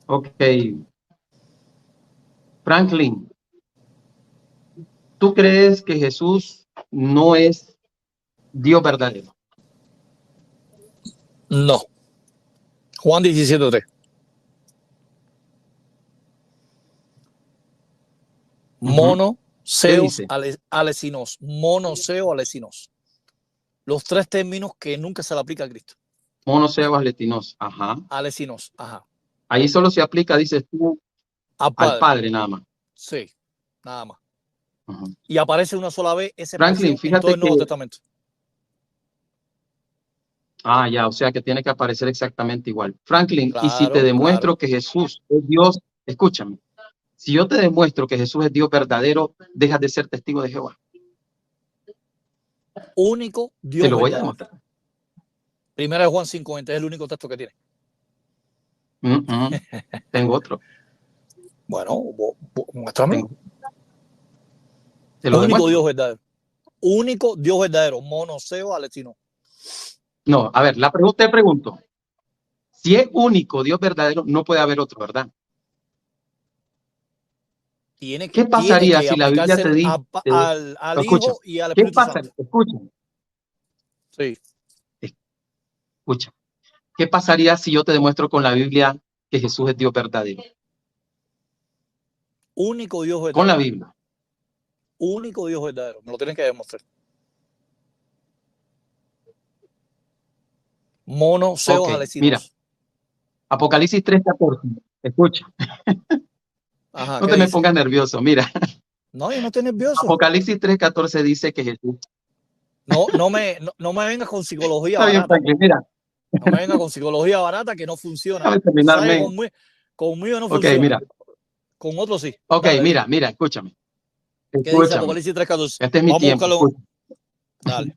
Ok. Franklin, ¿tú crees que Jesús no es Dios verdadero? No. Juan 17:3. Monoseos alesinos. Monoseo alesinos. Los tres términos que nunca se le aplica a Cristo. Monoseos alesinos. Ajá. Alesinos. Ajá. Ahí solo se aplica, dices tú, al Padre nada más. Sí, nada más. Y aparece una sola vez ese Franklin, fíjate en todo el Nuevo Testamento. Ah, ya, o sea que tiene que aparecer exactamente igual. Franklin, claro, y si te demuestro que Jesús es Dios, escúchame, si yo te demuestro que Jesús es Dios verdadero, dejas de ser testigo de Jehová. Único Dios te lo voy a demostrar. Primera de Juan 5:20 es el único texto que tiene. Tengo otro. Bueno, muéstrame. Te lo Único demuestro. Dios verdadero. Único Dios verdadero. Monoseo alestino. No, a ver, te pregunto. Si es único Dios verdadero, no puede haber otro, ¿verdad? ¿Qué pasaría si la Biblia te dice? al Escucha, Hijo y al ¿qué Espíritu pasa? Santo. Escucha, Sí. escucha. ¿Qué pasaría si yo te demuestro con la Biblia que Jesús es Dios verdadero? Único Dios verdadero. Con la Biblia. Único Dios verdadero. Me lo tienes que demostrar. Monoseos alesinos. Mira, Apocalipsis 3:14. Escucha. Ajá, No ¿qué te me dice? pongas nervioso, mira. No, yo no estoy nervioso. Apocalipsis 3:14 dice que Jesús. No me vengas con psicología Está bien, barata. Franklin, mira. No me vengas con psicología barata que no funciona. Déjame terminar, ¿Sabes? men. Conmigo no Ok, funciona. mira. Con otros sí. Ok, Dale, mira, escúchame. ¿qué dice Escúchame. Apocalipsis 3:14? Este es mi Vamos a tiempo. buscarlo. Dale.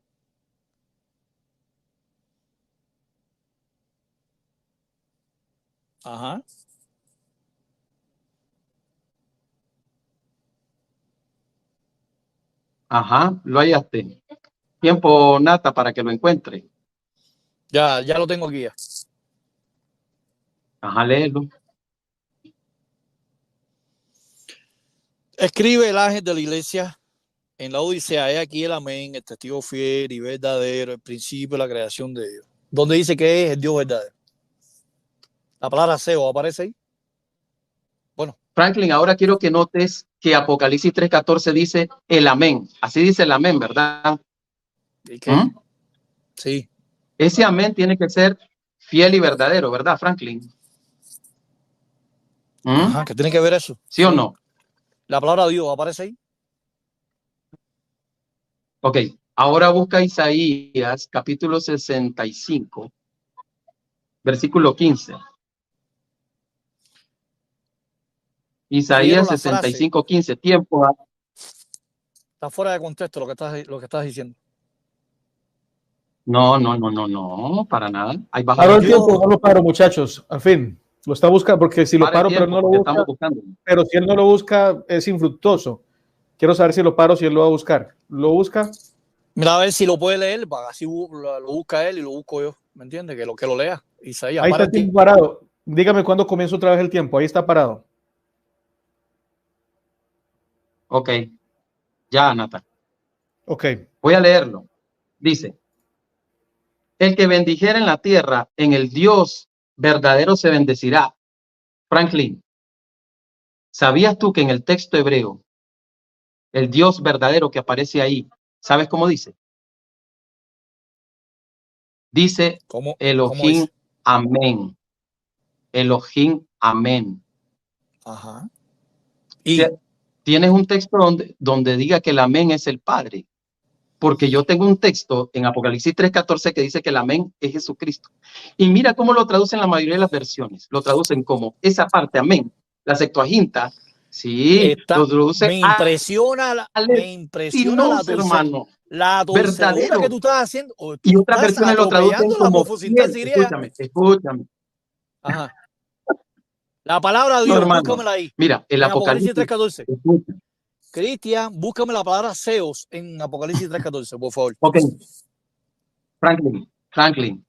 Ajá. Ajá, lo hallaste. Tiempo, Nata, para que lo encuentre. Ya lo tengo aquí ya. Ajá, léelo. Escribe el ángel de la iglesia en la Odisea. He aquí el amén, el testigo fiel y verdadero, el principio de la creación de Dios. ¿Dónde dice que es el Dios verdadero? La palabra Seo aparece ahí. Bueno. Franklin, ahora quiero que notes que Apocalipsis 3:14 dice el amén. Así dice el amén, ¿verdad? ¿Y qué? Sí. Ese amén tiene que ser fiel y verdadero, ¿verdad, Franklin? Ajá, ¿qué tiene que ver eso? ¿Sí o no? La palabra Dios aparece ahí. Ok, ahora busca Isaías capítulo 65, versículo 15. Isaías 65, 15. Tiempo. Está fuera de contexto lo que estás diciendo. No, para nada. Ahí baja Paro el tiempo, no lo paro, muchachos. Al fin, lo está buscando, porque si lo paro, pero no lo busca, pero si él no lo busca, es infructuoso. Quiero saber si lo paro, si él lo va a buscar. ¿Lo busca? Mira, a ver si lo puede leer, así lo busca él y lo busco yo. ¿Me entiendes? Que lo lea. Isaías, ahí está el tiempo parado. Dígame cuándo comienza otra vez el tiempo. Ahí está parado. Ok. Ya, Nata. Ok. Voy a leerlo. Dice: el que bendijera en la tierra, en el Dios verdadero se bendecirá. Franklin, ¿sabías tú que en el texto hebreo, el Dios verdadero que aparece ahí, ¿sabes cómo dice? Dice Elohim, amén. Elohim, amén. Ajá. ¿Y? Tienes un texto donde diga que el amén es el Padre. Porque yo tengo un texto en Apocalipsis 3:14 que dice que el amén es Jesucristo. Y mira cómo lo traducen la mayoría de las versiones. Lo traducen como esa parte, amén. La Septuaginta, sí, lo traducen. Me impresiona la hermano. La torcedura que tú estás haciendo. Y otras versiones lo traducen como fiel. Escúchame. Ajá. La palabra Dios, no, búscamela ahí. Mira, el Apocalipsis 3:14. Cristian, búscame la palabra Seos en Apocalipsis 3:14, por favor. Ok. Franklin.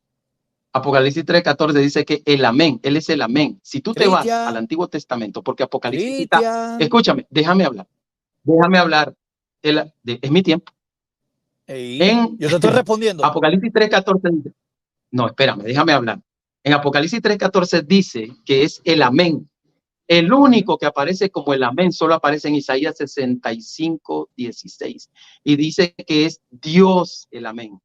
Apocalipsis 3:14 dice que el amén, él es el amén. Si tú te vas al Antiguo Testamento, porque Apocalipsis escúchame, déjame hablar. Es mi tiempo. Yo te estoy respondiendo. Apocalipsis 3:14 dice, no, espérame, déjame hablar. En Apocalipsis 3:14 dice que es el amén. El único que aparece como el amén solo aparece en Isaías 65:16 y dice que es Dios el amén.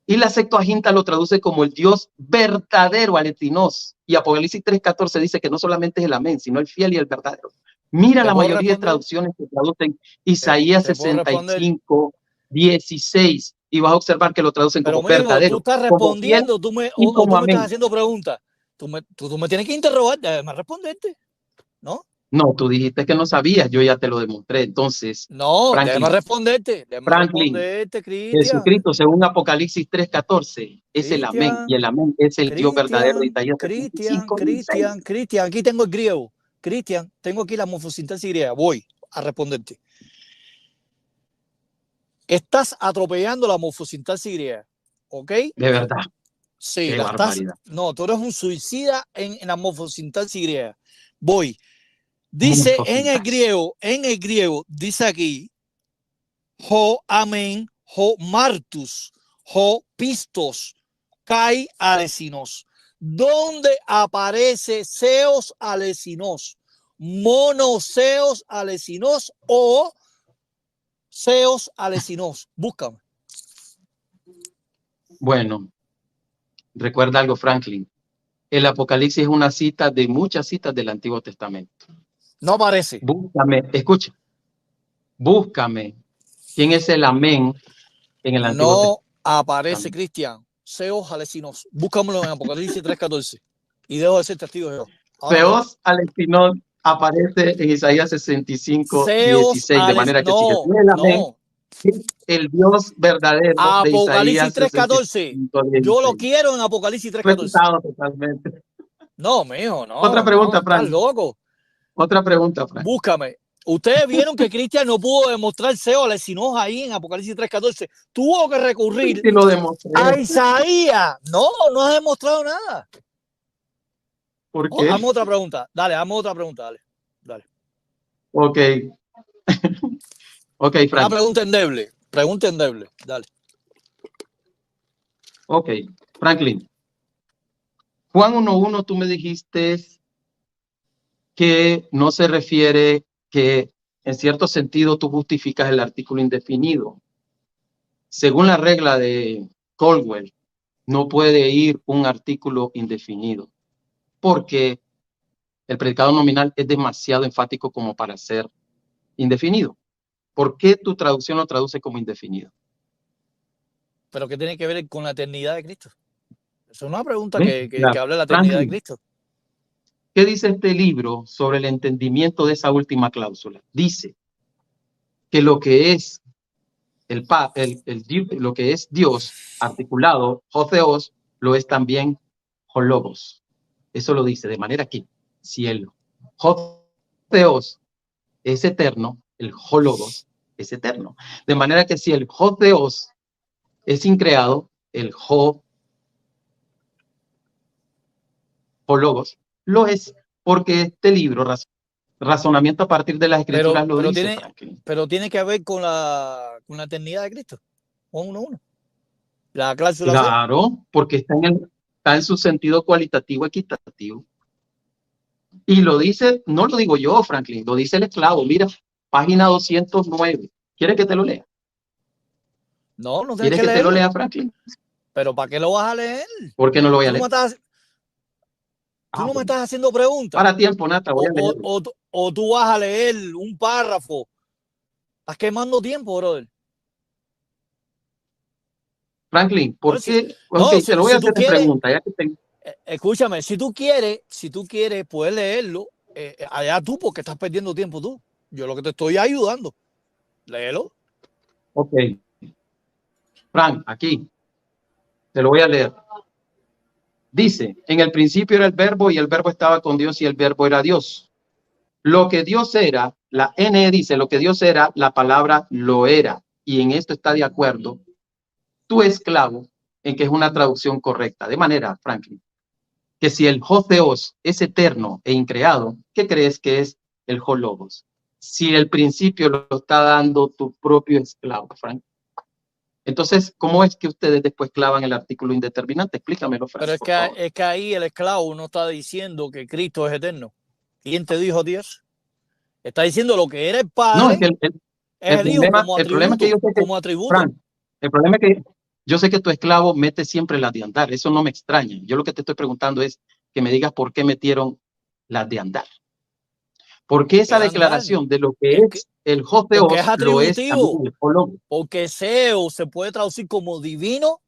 Y la Septuaginta lo traduce como el Dios verdadero, aletinos. Y Apocalipsis 3:14 dice que no solamente es el amén, sino el fiel y el verdadero. Mira la mayoría de traducciones que traducen Isaías 65:16 y vas a observar que lo traducen como verdadero. Tú estás respondiendo, tú me estás haciendo preguntas. Tú me tienes que interrogar, déjame responderte, ¿no? No, tú dijiste que no sabías, yo ya te lo demostré. Entonces, no, déjame responderte, Cristian. Jesucristo, según Apocalipsis 3:14, es el amén, y el amén es el Dios verdadero de Isaías 65:16. Cristian, aquí tengo el griego. Cristian, tengo aquí la morfosintaxis griega. Voy a responderte. Estás atropellando la morfosintaxis griega, ¿ok? De verdad. Sí, Qué la estás. barbaridad. No, tú eres un suicida en la morfosintaxis griega. Voy. Dice en el griego, dice aquí, ho amen, ho martus, ho pistos, kai alesinos. ¿Dónde aparece seos alesinos? Monoseos alesinos o seos alesinos. Búscame. Bueno, recuerda algo, Franklin. El Apocalipsis es una cita de muchas citas del Antiguo Testamento. No aparece. Búscame, escucha. Búscame. ¿Quién es el amén en el Antiguo Testamento? No aparece, Cristian. Seos alesinos. Búscamelo en Apocalipsis 3:14. Y dejo de ser testigo de Jehová. Seos alesinos aparece en Isaías 65:16, de manera que si Jesús es el amén, es el Dios verdadero de Isaías 3:14. Yo lo quiero en Apocalipsis 3:14. Totalmente. No, mijo, no. Otra pregunta, no, Frank. Estás loco. Otra pregunta, Frank. Búscame. Ustedes vieron que Cristian no pudo demostrar seos alesinos ahí en Apocalipsis 3:14. Tuvo que recurrir Sí, lo demostré. a Isaías. No ha demostrado nada. ¿Por qué? Hazme otra pregunta. Dale, hazme otra pregunta. Dale. Ok. Ok, Frank. Una pregunta endeble. Pregunta endeble. Dale. Ok, Franklin. Juan 1:1, tú me dijiste que no se refiere que en cierto sentido tú justificas el artículo indefinido. Según la regla de Caldwell, no puede ir un artículo indefinido porque el predicado nominal es demasiado enfático como para ser indefinido. ¿Por qué tu traducción lo traduce como indefinido? ¿Pero qué tiene que ver con la eternidad de Cristo? Eso es una pregunta ¿Sí? que habla de la eternidad de Cristo. ¿Qué dice este libro sobre el entendimiento de esa última cláusula? Dice que lo que es lo que es Dios articulado, Hotheos, lo es también Hologos. Eso lo dice, de manera que si el Hotheos es eterno, el Hologos es eterno. De manera que si el Hotheos es increado, el Hologos lo es, porque este libro, razonamiento a partir de las escrituras, lo dice. Pero tiene que ver con la eternidad de Cristo. 1:1. La cláusula. Claro, porque está en su sentido cualitativo equitativo. Y lo dice, no lo digo yo, Franklin, lo dice el esclavo. Mira, página 209. ¿Quieres que te lo lea? No ¿Quieres que te lo lea, Franklin? ¿Pero para qué lo vas a leer? ¿Por qué no lo voy a leer? Tú no me estás haciendo preguntas. Para tiempo, Nata, voy a leer. O tú vas a leer un párrafo. Estás quemando tiempo, brother. Franklin, ¿por qué? No, te lo voy a hacer de pregunta. Ya que tengo... Escúchame, si tú quieres, puedes leerlo. Allá tú, porque estás perdiendo tiempo tú. Yo lo que te estoy ayudando. Léelo. Ok. Frank, aquí. Te lo voy a leer. Dice, en el principio era el verbo y el verbo estaba con Dios y el verbo era Dios. Lo que Dios era, la N dice, lo que Dios era, la palabra lo era. Y en esto está de acuerdo tu esclavo en que es una traducción correcta. De manera, Franklin, que si el Hotheos es eterno e increado, ¿qué crees que es el Hologos? Si el principio lo está dando tu propio esclavo, Frank. Entonces, ¿cómo es que ustedes después clavan el artículo indeterminante? Explícamelo, Frank. Pero es que ahí el esclavo no está diciendo que Cristo es eterno. ¿Quién te dijo Dios? Está diciendo lo que era el Padre. No, es que el problema es que yo sé que, como atributo. Frank, el problema es que yo sé que tu esclavo mete siempre las de andar. Eso no me extraña. Yo lo que te estoy preguntando es que me digas por qué metieron las de andar. Porque esa declaración de lo que es el Hotheos lo es también el Hologos. Porque Seo se puede traducir como divino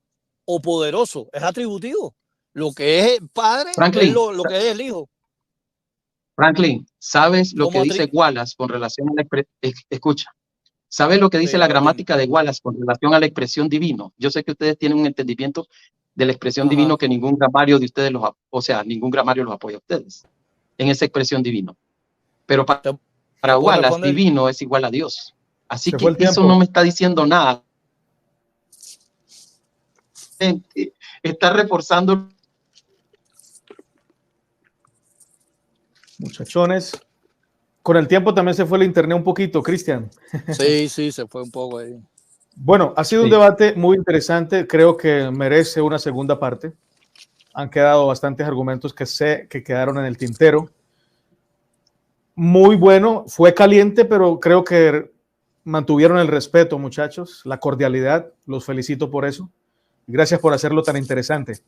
o poderoso. Es atributivo. Lo que es el Padre Franklin, es lo que es el Hijo. Franklin, ¿sabes lo que dice Wallace con relación a la escucha? ¿Sabes lo que dice la gramática de Wallace con relación a la expresión divino? Yo sé que ustedes tienen un entendimiento de la expresión divino que ningún gramario de ustedes ningún gramario los apoya a ustedes en esa expresión divino. Pero para Wallace, divino es igual a Dios. Así que eso no me está diciendo nada está reforzando. Muchachones, con el tiempo también se fue el internet un poquito, Cristian. Sí, se fue un poco ahí. Bueno, ha sido un debate muy interesante. Creo que merece una segunda parte. Han quedado bastantes argumentos que sé que quedaron en el tintero. Muy bueno, fue caliente, pero creo que mantuvieron el respeto, muchachos, la cordialidad. Los felicito por eso. Gracias por hacerlo tan interesante.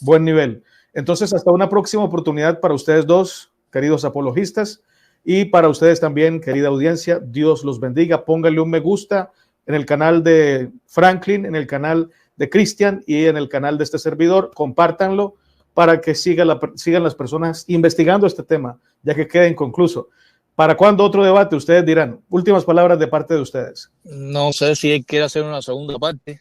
Buen nivel. Entonces, hasta una próxima oportunidad para ustedes dos, queridos apologistas, y para ustedes también, querida audiencia. Dios los bendiga. Pónganle un me gusta en el canal de Franklin, en el canal de Cristian y en el canal de este servidor. Compártanlo para que sigan las personas investigando este tema, ya que quede inconcluso. ¿Para cuándo otro debate? Ustedes dirán. Últimas palabras de parte de ustedes. No sé si él quiere hacer una segunda parte,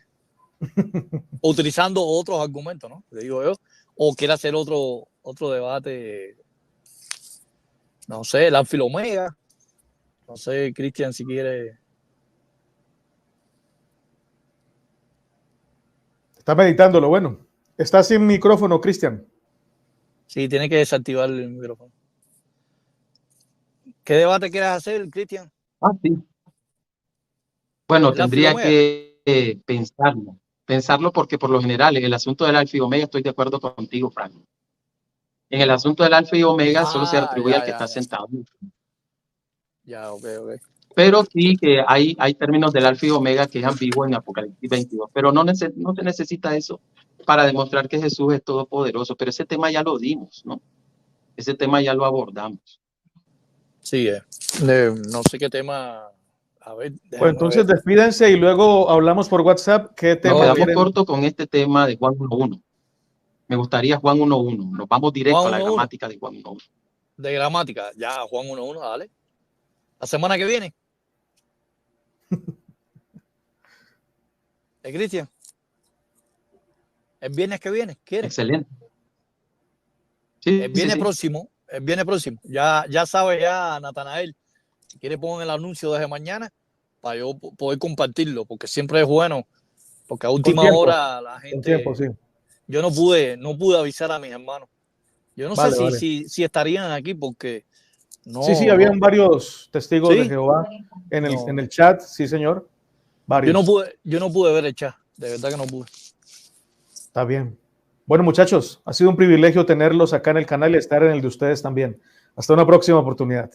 utilizando otros argumentos, ¿no? Le digo yo. O quiere hacer otro debate, no sé, el Alfa y el Omega. No sé, Cristian, si quiere. Está meditando lo bueno. Está sin micrófono, Cristian. Sí, tiene que desactivar el micrófono. ¿Qué debate quieres hacer, Cristian? Sí. Bueno, tendría que pensarlo porque por lo general en el asunto del Alfa y Omega estoy de acuerdo contigo, Frank. En el asunto del Alfa y Omega solo se atribuye al que está sentado. Ya, ok. Pero sí que hay términos del Alfa y Omega que es ambiguo en Apocalipsis 22, pero no se necesita eso para demostrar que Jesús es todopoderoso, pero ese tema ya lo dimos, ¿no? Ese tema ya lo abordamos. Sí, no sé qué tema. A ver, pues entonces despídense y luego hablamos por WhatsApp. ¿Qué tema? Nos quedamos corto con este tema de Juan 1.1. Me gustaría Juan 1.1. Nos vamos directo a la gramática de Juan 1.1. De gramática, ya, Juan 1.1, dale. La semana que viene. Cristian. El viernes que viene, ¿quieres? Excelente. Sí, el viernes próximo. El viernes próximo. Ya sabe ya, Natanael. Si quiere pongan el anuncio desde mañana para yo poder compartirlo, porque siempre es bueno. Porque a última hora la gente. Sí. Yo no pude avisar a mis hermanos. Yo no sé si estarían aquí porque no. Sí, habían varios testigos de Jehová en el chat, sí, señor. Varios. Yo no pude ver el chat, de verdad que no pude. Está bien. Bueno, muchachos, ha sido un privilegio tenerlos acá en el canal y estar en el de ustedes también. Hasta una próxima oportunidad.